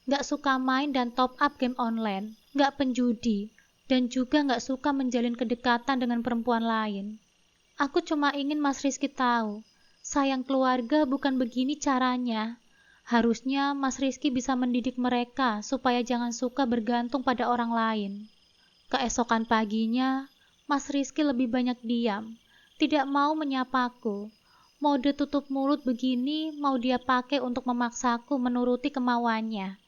nggak suka main dan top up game online, nggak penjudi, dan juga nggak suka menjalin kedekatan dengan perempuan lain. Aku cuma ingin Mas Rizky tahu, sayang keluarga bukan begini caranya. Harusnya Mas Rizky bisa mendidik mereka supaya jangan suka bergantung pada orang lain. Keesokan paginya, Mas Rizky lebih banyak diam, tidak mau menyapaku. Mode tutup mulut begini mau dia pakai untuk memaksaku menuruti kemauannya.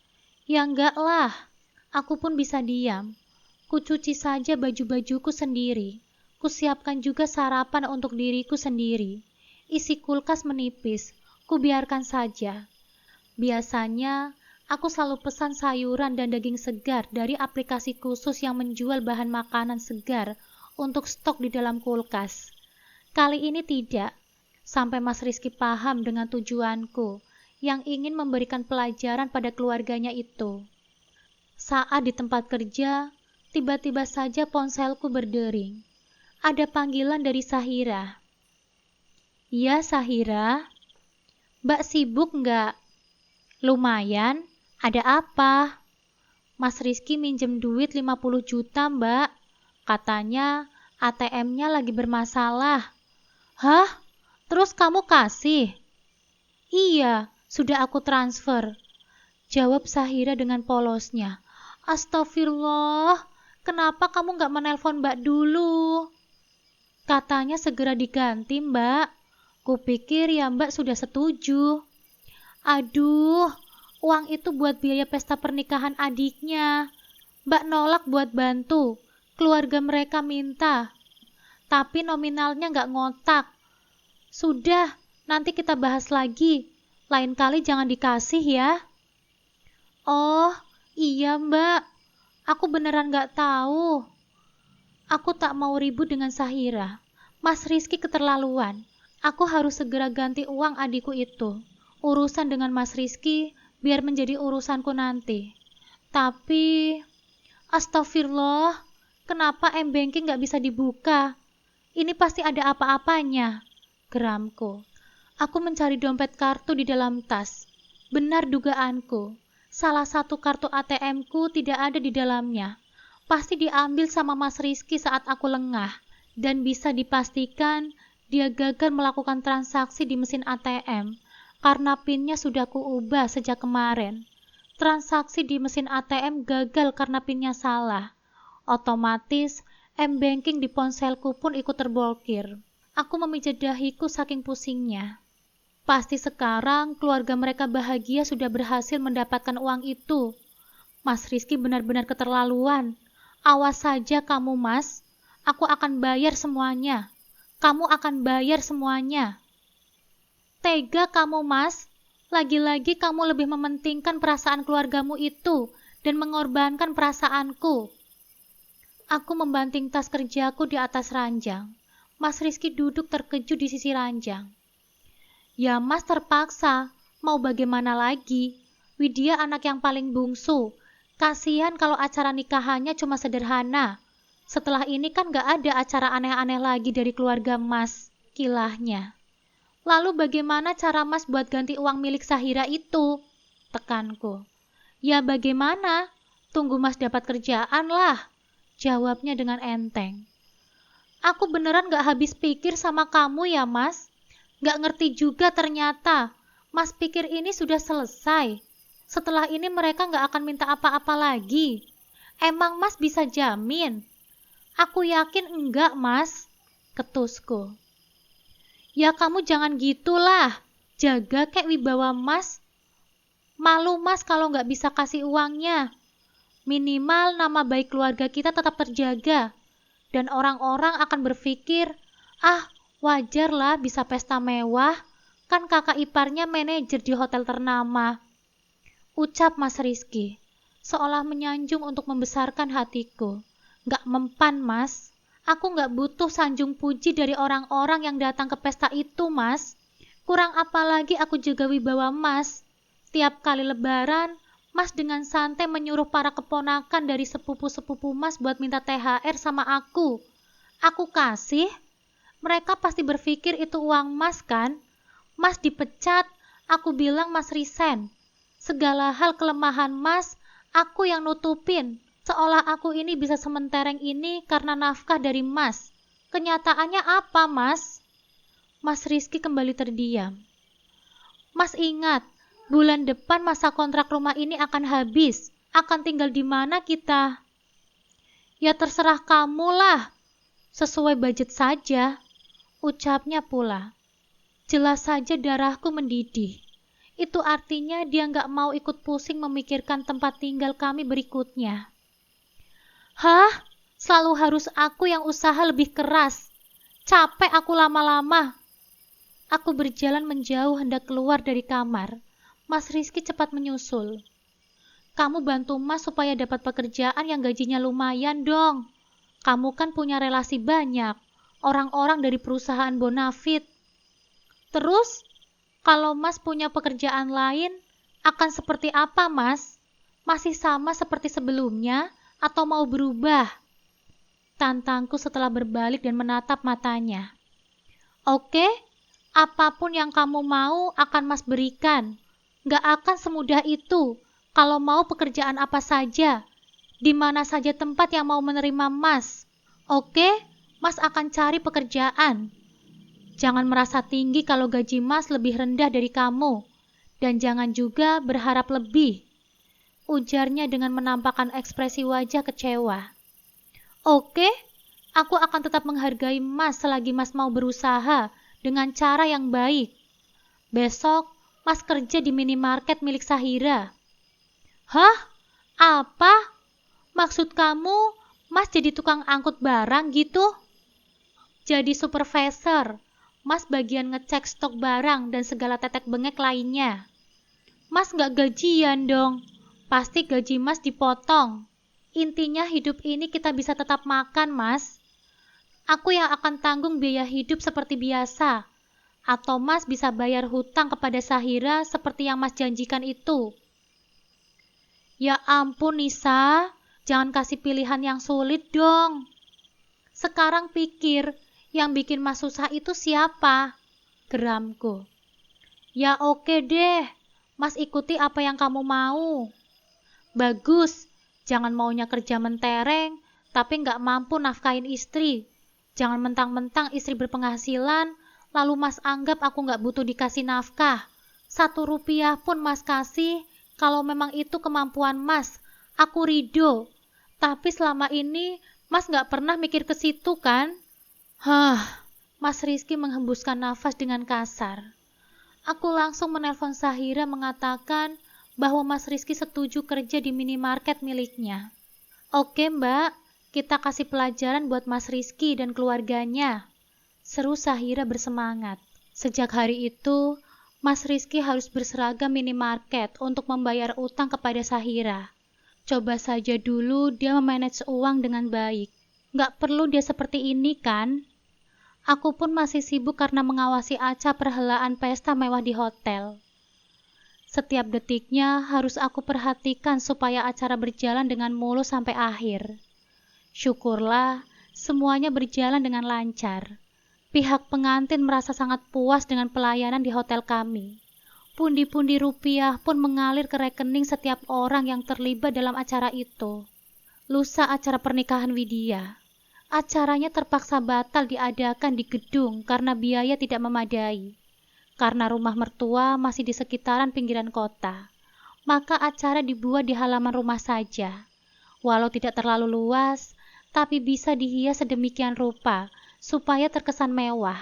Ya enggak lah, aku pun bisa diam. Kucuci saja baju-bajuku sendiri. Kusiapkan juga sarapan untuk diriku sendiri. Isi kulkas menipis, kubiarkan saja. Biasanya, aku selalu pesan sayuran dan daging segar dari aplikasi khusus yang menjual bahan makanan segar untuk stok di dalam kulkas. Kali ini tidak, sampai Mas Rizky paham dengan tujuanku yang ingin memberikan pelajaran pada keluarganya itu. Saat di tempat kerja, tiba-tiba saja ponselku berdering. Ada panggilan dari Sahira. "Iya, Sahira. Mbak sibuk nggak?" "Lumayan, ada apa?" "Mas Rizky minjem duit 50 juta, Mbak. Katanya ATM-nya lagi bermasalah." "Hah? Terus kamu kasih?" "Iya, sudah aku transfer," jawab Sahira dengan polosnya. "Astagfirullah, kenapa kamu nggak menelpon Mbak dulu?" "Katanya segera diganti, Mbak. Kupikir ya Mbak sudah setuju." "Aduh, uang itu buat biaya pesta pernikahan adiknya. Mbak nolak buat bantu. Keluarga mereka minta. Tapi nominalnya nggak ngotak. Sudah, nanti kita bahas lagi. Lain kali jangan dikasih ya." "Oh, iya Mbak. Aku beneran nggak tahu." Aku tak mau ribut dengan Sahira. Mas Rizky keterlaluan. Aku harus segera ganti uang adikku itu. Urusan dengan Mas Rizky biar menjadi urusanku nanti. Tapi, astagfirullah, kenapa m-banking gak bisa dibuka? Ini pasti ada apa-apanya, geramku. Aku mencari dompet kartu di dalam tas. Benar dugaanku, salah satu kartu ATM-ku tidak ada di dalamnya. Pasti diambil sama Mas Rizky saat aku lengah, dan bisa dipastikan dia gagal melakukan transaksi di mesin ATM. Karena PIN-nya sudah kuubah sejak kemarin. Transaksi di mesin ATM gagal karena PIN-nya salah. Otomatis, m-banking di ponselku pun ikut terblokir. Aku memijat dahiku saking pusingnya. Pasti sekarang keluarga mereka bahagia sudah berhasil mendapatkan uang itu. Mas Rizky benar-benar keterlaluan. Awas saja kamu, Mas. Aku akan bayar semuanya. Kamu akan bayar semuanya. Tega kamu, Mas. Lagi-lagi kamu lebih mementingkan perasaan keluargamu itu dan mengorbankan perasaanku. Aku membanting tas kerjaku di atas ranjang. Mas Rizky duduk terkejut di sisi ranjang. "Ya Mas terpaksa, mau bagaimana lagi? Widya anak yang paling bungsu. Kasihan kalau acara nikahannya cuma sederhana. Setelah ini kan gak ada acara aneh-aneh lagi dari keluarga Mas," kilahnya. "Lalu bagaimana cara Mas buat ganti uang milik Sahira itu?" tekanku. "Ya bagaimana? Tunggu Mas dapat kerjaan lah," jawabnya dengan enteng. "Aku beneran gak habis pikir sama kamu ya Mas. Gak ngerti juga ternyata. Mas pikir ini sudah selesai. Setelah ini mereka gak akan minta apa-apa lagi. Emang Mas bisa jamin?" "Aku yakin enggak Mas," ketusku. "Ya kamu jangan gitulah. Jaga kek wibawa Mas. Malu Mas kalau nggak bisa kasih uangnya. Minimal nama baik keluarga kita tetap terjaga. Dan orang-orang akan berpikir, ah wajar lah bisa pesta mewah. Kan kakak iparnya manajer di hotel ternama." Ucap Mas Rizky, seolah menyanjung untuk membesarkan hatiku. "Nggak mempan Mas. Aku nggak butuh sanjung puji dari orang-orang yang datang ke pesta itu, Mas. Kurang apa lagi aku jaga wibawa Mas. Tiap kali lebaran, Mas dengan santai menyuruh para keponakan dari sepupu-sepupu Mas buat minta THR sama aku. Aku kasih. Mereka pasti berpikir itu uang Mas kan? Mas dipecat, aku bilang Mas resign. Segala hal kelemahan Mas, aku yang nutupin. Seolah aku ini bisa sementereng ini karena nafkah dari Mas. Kenyataannya apa, Mas? Mas Rizky kembali terdiam. Mas ingat, bulan depan masa kontrak rumah ini akan habis. Akan tinggal di mana kita? Ya terserah kamu lah. Sesuai budget saja, ucapnya pula. Jelas saja darahku mendidih. Itu artinya dia nggak mau ikut pusing memikirkan tempat tinggal kami berikutnya. Hah? Selalu harus aku yang usaha lebih keras. Capek aku lama-lama. Aku berjalan menjauh hendak keluar dari kamar. Mas Rizky cepat menyusul. Kamu bantu Mas supaya dapat pekerjaan yang gajinya lumayan dong. Kamu kan punya relasi banyak. Orang-orang dari perusahaan Bonafit. Terus, kalau Mas punya pekerjaan lain, akan seperti apa Mas? Masih sama seperti sebelumnya atau mau berubah? Tantangku setelah berbalik dan menatap matanya. Oke, apapun yang kamu mau akan Mas berikan. Gak akan semudah itu. Kalau mau pekerjaan apa saja, di mana saja tempat yang mau menerima Mas. Oke, Mas akan cari pekerjaan. Jangan merasa tinggi kalau gaji Mas lebih rendah dari kamu. Dan jangan juga berharap lebih. Ujarnya dengan menampakkan ekspresi wajah kecewa. Oke, aku akan tetap menghargai Mas selagi Mas mau berusaha dengan cara yang baik. Besok, Mas kerja di minimarket milik Sahira. Hah? Apa? Maksud kamu, Mas jadi tukang angkut barang gitu? Jadi supervisor, Mas bagian ngecek stok barang dan segala tetek bengek lainnya. Mas nggak gajian dong, pasti gaji Mas dipotong. Intinya hidup ini kita bisa tetap makan, Mas. Aku yang akan tanggung biaya hidup seperti biasa. Atau Mas bisa bayar hutang kepada Sahira seperti yang Mas janjikan itu. Ya ampun Nisa, jangan kasih pilihan yang sulit dong. Sekarang pikir, yang bikin Mas susah itu siapa? Geramku. Ya oke deh, Mas ikuti apa yang kamu mau. Bagus, jangan maunya kerja mentereng, tapi nggak mampu nafkahin istri. Jangan mentang-mentang istri berpenghasilan, lalu Mas anggap aku nggak butuh dikasih nafkah. 1 rupiah pun Mas kasih, kalau memang itu kemampuan Mas, aku ridho. Tapi selama ini, Mas nggak pernah mikir ke situ kan? Mas Rizky menghembuskan nafas dengan kasar. Aku langsung menelpon Sahira mengatakan bahwa Mas Rizky setuju kerja di minimarket miliknya. Oke Mbak, kita kasih pelajaran buat Mas Rizky dan keluarganya. Seru Sahira bersemangat. Sejak hari itu, Mas Rizky harus berseragam minimarket untuk membayar utang kepada Sahira. Coba saja dulu dia memanage uang dengan baik. Nggak perlu dia seperti ini kan? Aku pun masih sibuk karena mengawasi acara perhelaan pesta mewah di hotel. Setiap detiknya harus aku perhatikan supaya acara berjalan dengan mulus sampai akhir. Syukurlah, semuanya berjalan dengan lancar. Pihak pengantin merasa sangat puas dengan pelayanan di hotel kami. Pundi-pundi rupiah pun mengalir ke rekening setiap orang yang terlibat dalam acara itu. Lusa acara pernikahan Widya. Acaranya terpaksa batal diadakan di gedung karena biaya tidak memadai. Karena rumah mertua masih di sekitaran pinggiran kota, maka acara dibuat di halaman rumah saja. Walau tidak terlalu luas, tapi bisa dihias sedemikian rupa supaya terkesan mewah.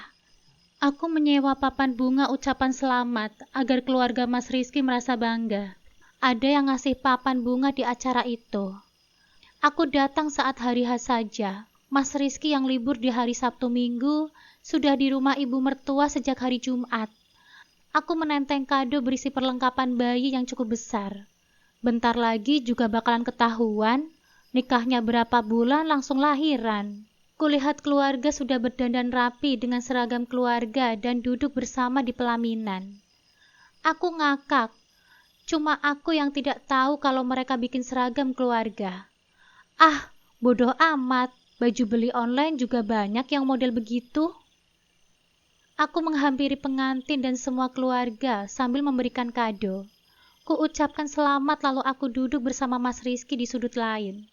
Aku menyewa papan bunga ucapan selamat agar keluarga Mas Rizky merasa bangga. Ada yang ngasih papan bunga di acara itu. Aku datang saat hari H saja. Mas Rizky yang libur di hari Sabtu Minggu sudah di rumah ibu mertua sejak hari Jumat. Aku menenteng kado berisi perlengkapan bayi yang cukup besar. Bentar lagi juga bakalan ketahuan, nikahnya berapa bulan langsung lahiran. Kulihat keluarga sudah berdandan rapi dengan seragam keluarga dan duduk bersama di pelaminan. Aku ngakak, cuma aku yang tidak tahu kalau mereka bikin seragam keluarga. Bodoh amat, baju beli online juga banyak yang model begitu. Aku menghampiri pengantin dan semua keluarga sambil memberikan kado. Ku ucapkan selamat lalu aku duduk bersama Mas Rizky di sudut lain.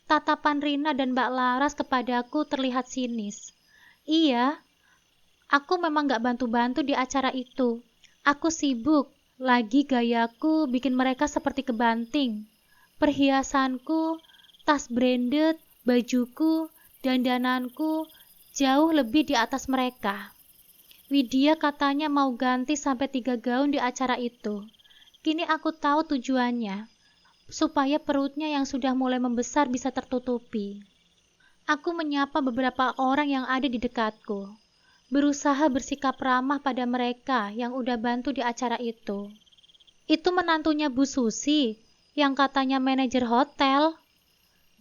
Tatapan Rina dan Mbak Laras kepadaku terlihat sinis. Iya, aku memang gak bantu-bantu di acara itu. Aku sibuk, lagi gayaku bikin mereka seperti kebanting. Perhiasanku, tas branded, bajuku, dandananku jauh lebih di atas mereka. Widya katanya mau ganti sampai 3 gaun di acara itu. Kini aku tahu tujuannya, supaya perutnya yang sudah mulai membesar bisa tertutupi. Aku menyapa beberapa orang yang ada di dekatku, berusaha bersikap ramah pada mereka yang udah bantu di acara itu. Itu menantunya Bu Susi, yang katanya manajer hotel,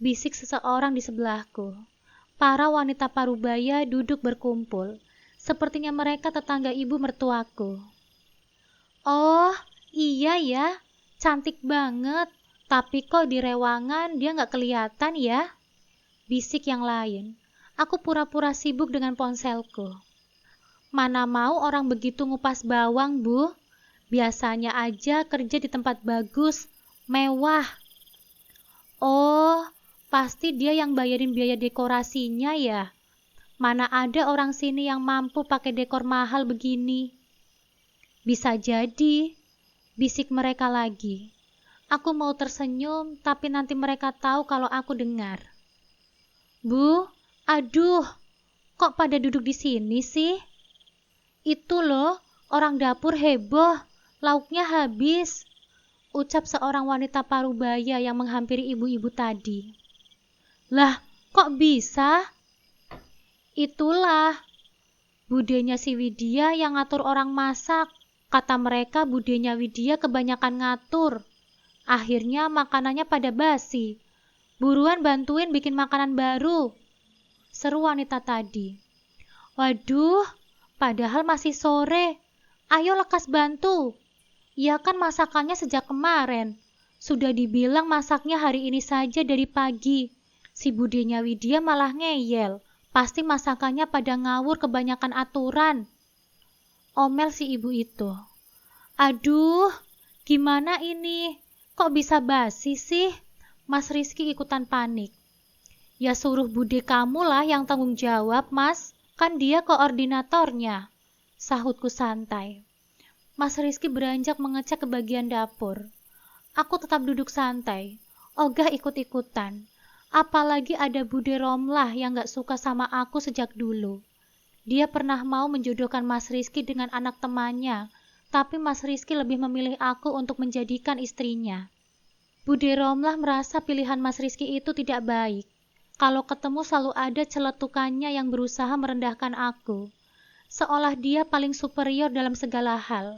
bisik seseorang di sebelahku. Para wanita parubaya duduk berkumpul, sepertinya mereka tetangga ibu mertuaku. Oh, iya ya, cantik banget, tapi kok di rewangan dia nggak kelihatan ya? Bisik yang lain. Aku pura-pura sibuk dengan ponselku. Mana mau orang begitu ngupas bawang, Bu? Biasanya aja kerja di tempat bagus, mewah. Oh, pasti dia yang bayarin biaya dekorasinya ya? Mana ada orang sini yang mampu pakai dekor mahal begini? Bisa jadi, bisik mereka lagi. Aku mau tersenyum, tapi nanti mereka tahu kalau aku dengar. Bu, aduh, kok pada duduk di sini sih? Itu loh, orang dapur heboh, lauknya habis, ucap seorang wanita parubaya yang menghampiri ibu-ibu tadi. Lah, kok bisa? Itulah, budenya si Widya yang ngatur orang masak. Kata mereka budenya Widya kebanyakan ngatur. Akhirnya makanannya pada basi. Buruan bantuin bikin makanan baru, seru wanita tadi. Waduh, padahal masih sore. Ayo lekas bantu. Ya kan masakannya sejak kemarin. Sudah dibilang masaknya hari ini saja dari pagi. Si budenya Widya malah ngeyel. Pasti masakannya pada ngawur kebanyakan aturan. Omel si ibu itu. Aduh, gimana ini? Kok bisa basi sih? Mas Rizky ikutan panik. Ya suruh bude kamu lah yang tanggung jawab, Mas. Kan dia koordinatornya. Sahutku santai. Mas Rizky beranjak mengecek ke bagian dapur. Aku tetap duduk santai. Ogah ikut-ikutan. Apalagi ada Bude Romlah yang gak suka sama aku sejak dulu. Dia pernah mau menjodohkan Mas Rizky dengan anak temannya, tapi Mas Rizky lebih memilih aku untuk menjadikan istrinya. Bude Romlah merasa pilihan Mas Rizky itu tidak baik. Kalau ketemu selalu ada celetukannya yang berusaha merendahkan aku, seolah dia paling superior dalam segala hal.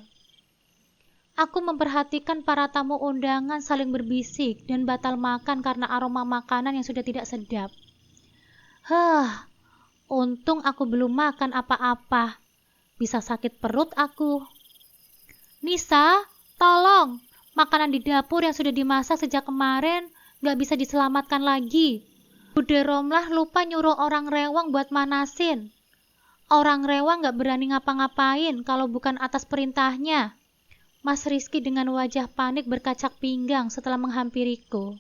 Aku memperhatikan para tamu undangan saling berbisik dan batal makan karena aroma makanan yang sudah tidak sedap. Untung aku belum makan apa-apa. Bisa sakit perut aku. Nisa, tolong. Makanan di dapur yang sudah dimasak sejak kemarin gak bisa diselamatkan lagi. Bude Romlah lupa nyuruh orang rewang buat manasin. Orang rewang gak berani ngapa-ngapain kalau bukan atas perintahnya. Mas Rizky dengan wajah panik berkacak pinggang setelah menghampiriku.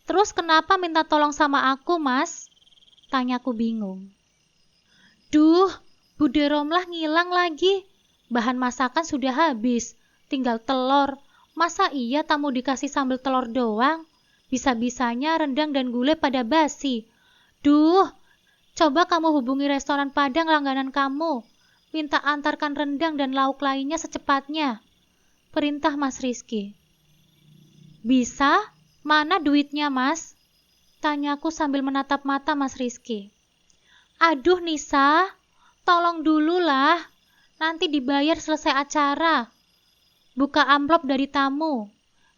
Terus kenapa minta tolong sama aku, Mas? Tanyaku bingung. Duh, Bude Romlah ngilang lagi. Bahan masakan sudah habis, tinggal telur. Masa iya tamu dikasih sambal telur doang? Bisa-bisanya rendang dan gulai pada basi. Duh, coba kamu hubungi restoran Padang langganan kamu. Minta antarkan rendang dan lauk lainnya secepatnya. Perintah Mas Rizky. Bisa? Mana duitnya, Mas? Tanyaku sambil menatap mata Mas Rizky. Aduh Nisa, tolong dulu lah. Nanti dibayar selesai acara. Buka amplop dari tamu,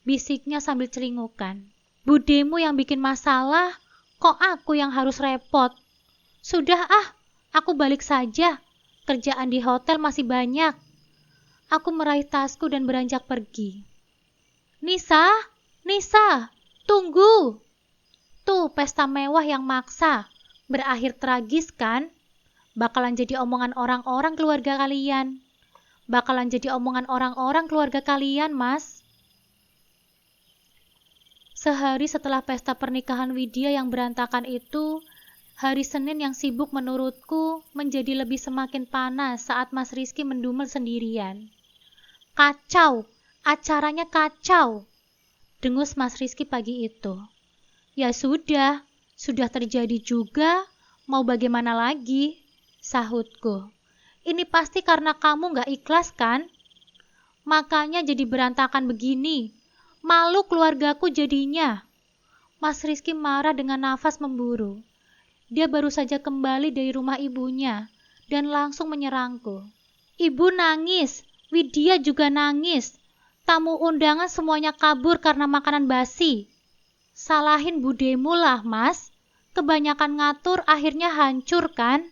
bisiknya sambil celingukan. Budemu yang bikin masalah, kok aku yang harus repot? Sudah aku balik saja. Kerjaan di hotel masih banyak. Aku meraih tasku dan beranjak pergi. Nisa, Nisa, tunggu. Tuh pesta mewah yang maksa. Berakhir tragis kan? Bakalan jadi omongan orang-orang keluarga kalian. Bakalan jadi omongan orang-orang keluarga kalian, Mas. Sehari setelah pesta pernikahan Widya yang berantakan itu, hari Senin yang sibuk menurutku menjadi lebih semakin panas saat Mas Rizky mendumel sendirian. Kacau, acaranya kacau, dengus Mas Rizky pagi itu. Ya sudah terjadi juga, mau bagaimana lagi, sahutku. Ini pasti karena kamu gak ikhlas kan? Makanya jadi berantakan begini. Malu keluargaku jadinya. Mas Rizky marah dengan nafas memburu. Dia baru saja kembali dari rumah ibunya dan langsung menyerangku. Ibu nangis, Widya juga nangis. Tamu undangan semuanya kabur karena makanan basi. Salahin budemu lah, Mas. Kebanyakan ngatur akhirnya hancur kan?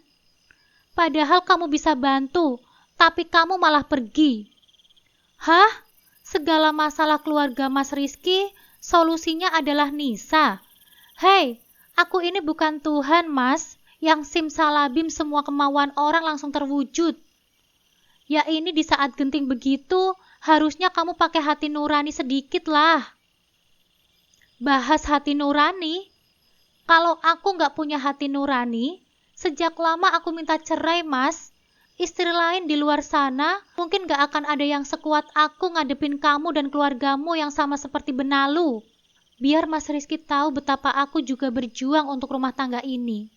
Padahal kamu bisa bantu, tapi kamu malah pergi. Hah? Segala masalah keluarga Mas Rizky, solusinya adalah Nisa. Hei, aku ini bukan Tuhan, Mas, yang simsalabim semua kemauan orang langsung terwujud. Ya ini di saat genting begitu, harusnya kamu pakai hati nurani sedikit lah. Bahas hati nurani? Kalau aku nggak punya hati nurani, sejak lama aku minta cerai, Mas. Istri lain di luar sana mungkin gak akan ada yang sekuat aku ngadepin kamu dan keluargamu yang sama seperti benalu. Biar Mas Rizky tahu betapa aku juga berjuang untuk rumah tangga ini.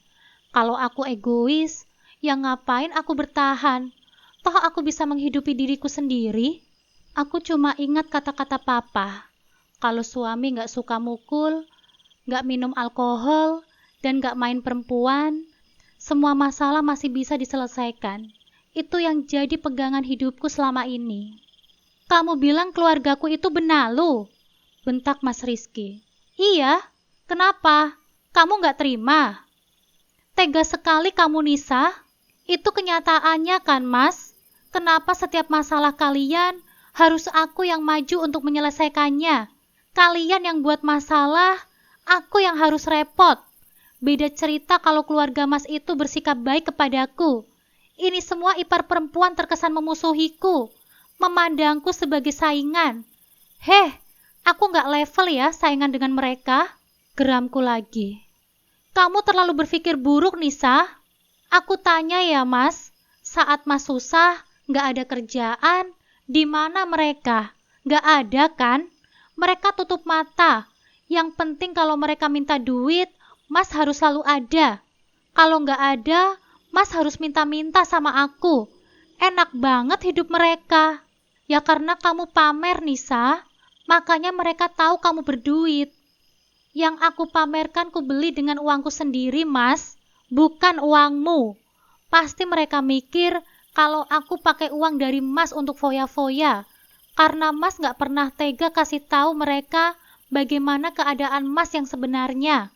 Kalau aku egois, ya ngapain aku bertahan? Toh aku bisa menghidupi diriku sendiri. Aku cuma ingat kata-kata papa. Kalau suami gak suka mukul, gak minum alkohol, dan gak main perempuan, semua masalah masih bisa diselesaikan. Itu yang jadi pegangan hidupku selama ini. Kamu bilang keluargaku itu benalu, bentak Mas Rizky. Iya, kenapa? Kamu gak terima? Tega sekali kamu, Nisa. Itu kenyataannya kan, Mas? Kenapa setiap masalah kalian harus aku yang maju untuk menyelesaikannya? Kalian yang buat masalah, aku yang harus repot. Beda cerita kalau keluarga Mas itu bersikap baik kepadaku. Ini semua ipar perempuan terkesan memusuhiku, memandangku sebagai saingan. Heh, aku gak level ya saingan dengan mereka. Geramku lagi. Kamu terlalu berpikir buruk, Nisa. Aku tanya ya, Mas. Saat Mas susah, gak ada kerjaan, di mana mereka? Gak ada kan? Mereka tutup mata. Yang penting kalau mereka minta duit, Mas harus selalu ada. Kalau gak ada, Mas harus minta-minta sama aku. Enak banget hidup mereka. Ya karena kamu pamer, Nisa. Makanya mereka tahu kamu berduit. Yang aku pamerkan ku beli dengan uangku sendiri, Mas. Bukan uangmu. Pasti mereka mikir kalau aku pakai uang dari Mas untuk foya-foya. Karena Mas gak pernah tega kasih tahu mereka bagaimana keadaan Mas yang sebenarnya.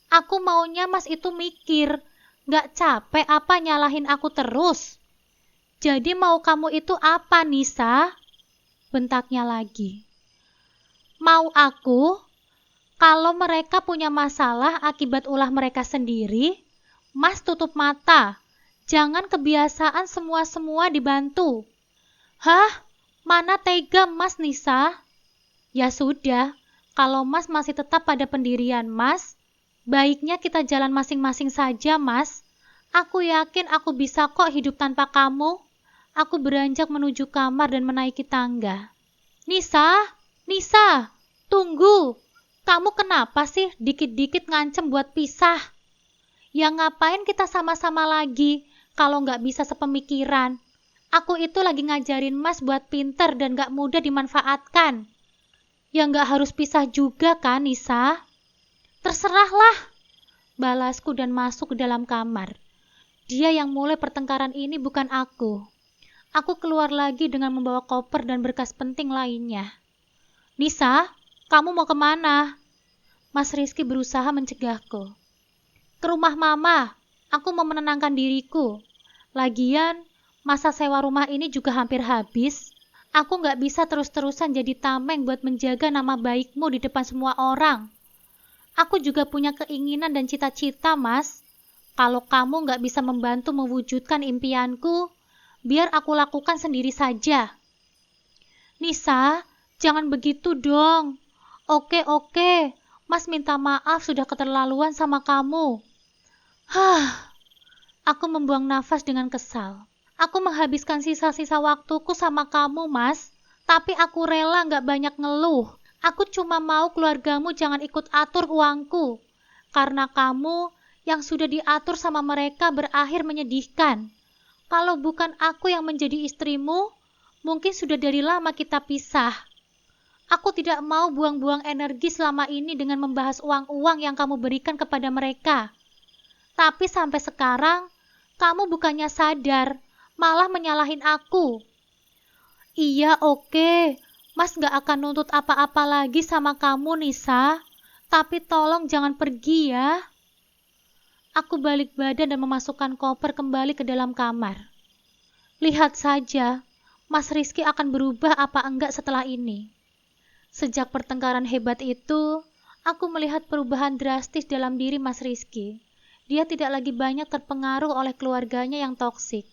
Aku maunya Mas itu mikir. Gak capek apa nyalahin aku terus? Jadi mau kamu itu apa, Nisa? Bentaknya lagi. Mau aku? Kalau mereka punya masalah akibat ulah mereka sendiri, Mas tutup mata. Jangan kebiasaan semua-semua dibantu. Hah? Mana tega Mas, Nisa? Ya sudah, kalau Mas masih tetap pada pendirian Mas, baiknya kita jalan masing-masing saja, Mas. Aku yakin aku bisa kok hidup tanpa kamu. Aku beranjak menuju kamar dan menaiki tangga. Nisa, Nisa, tunggu. Kamu kenapa sih dikit-dikit ngancem buat pisah? Ya ngapain kita sama-sama lagi kalau nggak bisa sepemikiran? Aku itu lagi ngajarin Mas buat pinter dan nggak mudah dimanfaatkan. Ya nggak harus pisah juga kan, Nisa? Terserahlah, balasku dan masuk ke dalam kamar. Dia yang mulai pertengkaran ini bukan aku. Aku keluar lagi dengan membawa koper dan berkas penting lainnya. Nisa, kamu mau kemana? Mas Rizky berusaha mencegahku. Ke rumah Mama, aku mau menenangkan diriku. Lagian, masa sewa rumah ini juga hampir habis. Aku nggak bisa terus-terusan jadi tameng buat menjaga nama baikmu di depan semua orang. Aku juga punya keinginan dan cita-cita, Mas. Kalau kamu nggak bisa membantu mewujudkan impianku, biar aku lakukan sendiri saja. Nisa, jangan begitu dong. Oke, Mas minta maaf sudah keterlaluan sama kamu. Aku membuang nafas dengan kesal. Aku menghabiskan sisa-sisa waktuku sama kamu, Mas. Tapi aku rela gak banyak ngeluh. Aku cuma mau keluargamu jangan ikut atur uangku. Karena kamu yang sudah diatur sama mereka berakhir menyedihkan. Kalau bukan aku yang menjadi istrimu, mungkin sudah dari lama kita pisah. Aku tidak mau buang-buang energi selama ini dengan membahas uang-uang yang kamu berikan kepada mereka. Tapi sampai sekarang, kamu bukannya sadar, malah menyalahin aku. Iya, oke. Mas gak akan nuntut apa-apa lagi sama kamu, Nisa. Tapi tolong jangan pergi ya. Aku balik badan dan memasukkan koper kembali ke dalam kamar. Lihat saja, Mas Rizky akan berubah apa enggak setelah ini. Sejak pertengkaran hebat itu, aku melihat perubahan drastis dalam diri Mas Rizky. Dia tidak lagi banyak terpengaruh oleh keluarganya yang toksik.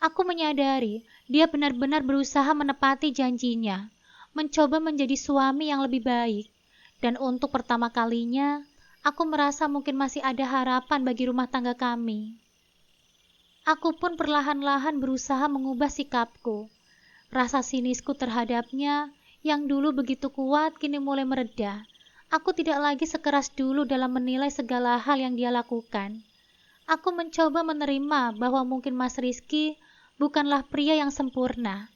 Aku menyadari dia benar-benar berusaha menepati janjinya, mencoba menjadi suami yang lebih baik. Dan untuk pertama kalinya, aku merasa mungkin masih ada harapan bagi rumah tangga kami. Aku pun perlahan-lahan berusaha mengubah sikapku. Rasa sinisku terhadapnya yang dulu begitu kuat kini mulai mereda. Aku tidak lagi sekeras dulu dalam menilai segala hal yang dia lakukan. Aku mencoba menerima bahwa mungkin Mas Rizky bukanlah pria yang sempurna,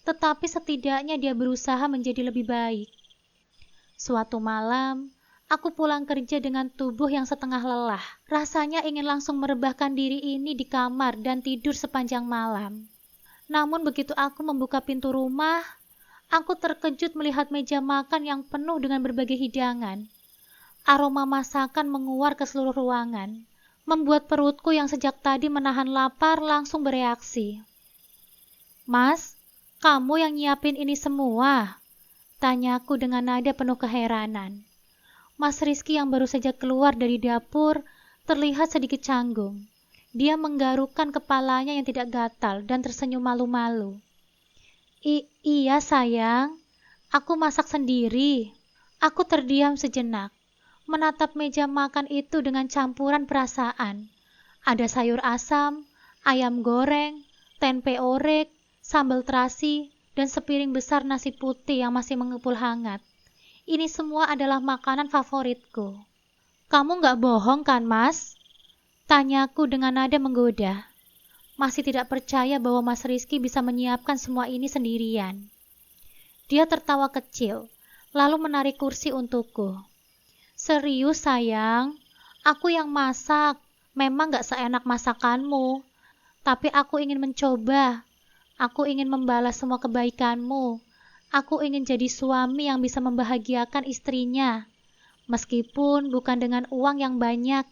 tetapi setidaknya dia berusaha menjadi lebih baik. Suatu malam, aku pulang kerja dengan tubuh yang setengah lelah. Rasanya ingin langsung merebahkan diri ini di kamar dan tidur sepanjang malam. Namun begitu aku membuka pintu rumah, aku terkejut melihat meja makan yang penuh dengan berbagai hidangan. Aroma masakan menguar ke seluruh ruangan, membuat perutku yang sejak tadi menahan lapar langsung bereaksi. Mas, kamu yang nyiapin ini semua? Tanyaku dengan nada penuh keheranan. Mas Rizky yang baru saja keluar dari dapur terlihat sedikit canggung. Dia menggarukkan kepalanya yang tidak gatal dan tersenyum malu-malu. Iya sayang, aku masak sendiri. Aku terdiam sejenak, menatap meja makan itu dengan campuran perasaan. Ada sayur asam, ayam goreng, tempe orek, sambal terasi, dan sepiring besar nasi putih yang masih mengepul hangat. Ini semua adalah makanan favoritku. Kamu gak bohong kan, Mas? Tanyaku dengan nada menggoda. Masih tidak percaya bahwa Mas Rizky bisa menyiapkan semua ini sendirian. Dia tertawa kecil, lalu menarik kursi untukku. Serius sayang, aku yang masak. Memang gak seenak masakanmu, tapi aku ingin mencoba. Aku ingin membalas semua kebaikanmu. Aku ingin jadi suami yang bisa membahagiakan istrinya. Meskipun bukan dengan uang yang banyak.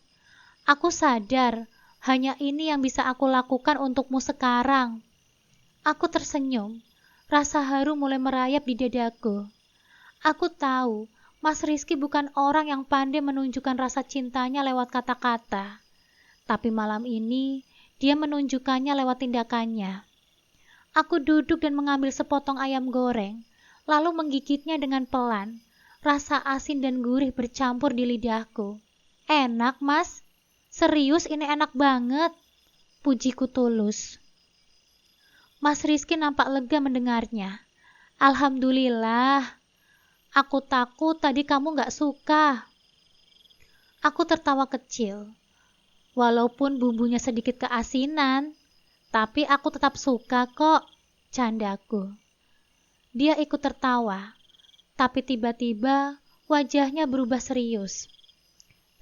Aku sadar, hanya ini yang bisa aku lakukan untukmu sekarang. Aku tersenyum. Rasa haru mulai merayap di dadaku. Aku tahu, Mas Rizky bukan orang yang pandai menunjukkan rasa cintanya lewat kata-kata. Tapi malam ini, dia menunjukkannya lewat tindakannya. Aku duduk dan mengambil sepotong ayam goreng, lalu menggigitnya dengan pelan. Rasa asin dan gurih bercampur di lidahku. Enak, Mas. Serius, ini enak banget. Pujiku tulus. Mas Rizky nampak lega mendengarnya. Alhamdulillah. Aku takut tadi kamu gak suka. Aku tertawa kecil. Walaupun bumbunya sedikit keasinan, tapi aku tetap suka kok, candaku. Dia ikut tertawa, tapi tiba-tiba wajahnya berubah serius.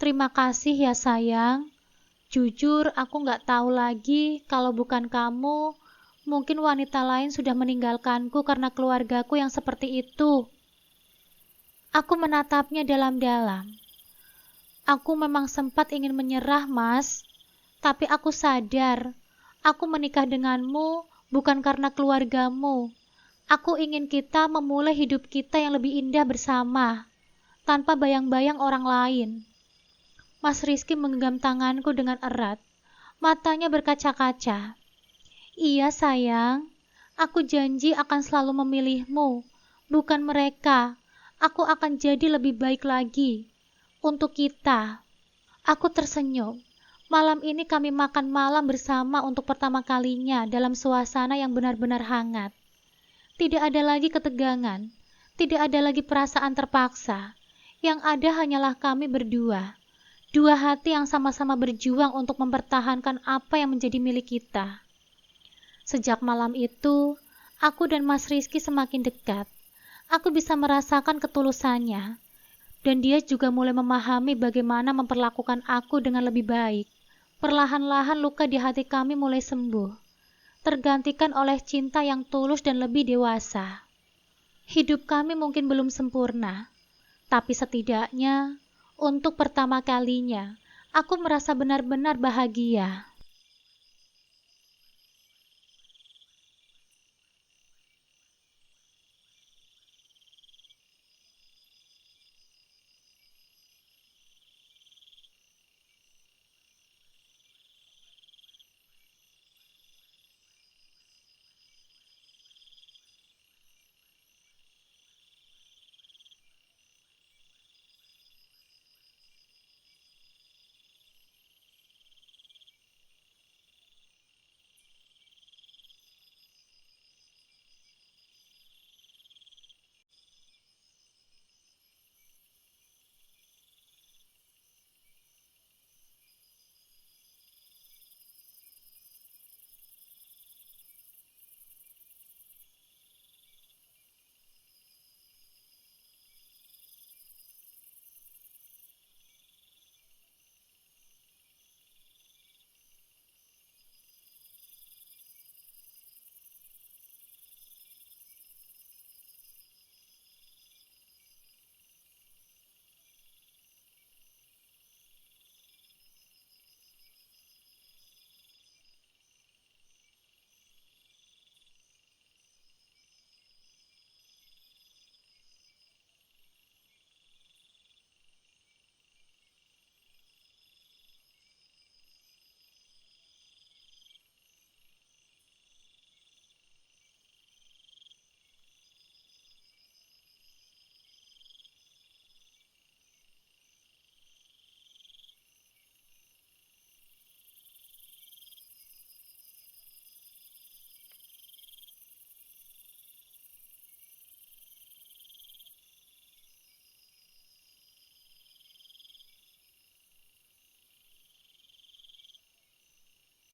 Terima kasih ya sayang. Jujur aku gak tahu lagi kalau bukan kamu, mungkin wanita lain sudah meninggalkanku karena keluargaku yang seperti itu. Aku menatapnya dalam-dalam. Aku memang sempat ingin menyerah, Mas, tapi aku sadar aku menikah denganmu bukan karena keluargamu. Aku ingin kita memulai hidup kita yang lebih indah bersama, tanpa bayang-bayang orang lain. Mas Rizky menggenggam tanganku dengan erat. Matanya berkaca-kaca. Iya sayang, aku janji akan selalu memilihmu, bukan mereka. Aku akan jadi lebih baik lagi untuk kita. Aku tersenyum. Malam ini kami makan malam bersama untuk pertama kalinya dalam suasana yang benar-benar hangat. Tidak ada lagi ketegangan, tidak ada lagi perasaan terpaksa. Yang ada hanyalah kami berdua. Dua hati yang sama-sama berjuang untuk mempertahankan apa yang menjadi milik kita. Sejak malam itu, aku dan Mas Rizky semakin dekat. Aku bisa merasakan ketulusannya. Dan dia juga mulai memahami bagaimana memperlakukan aku dengan lebih baik. Perlahan-lahan luka di hati kami mulai sembuh, tergantikan oleh cinta yang tulus dan lebih dewasa. Hidup kami mungkin belum sempurna, tapi setidaknya untuk pertama kalinya aku merasa benar-benar bahagia.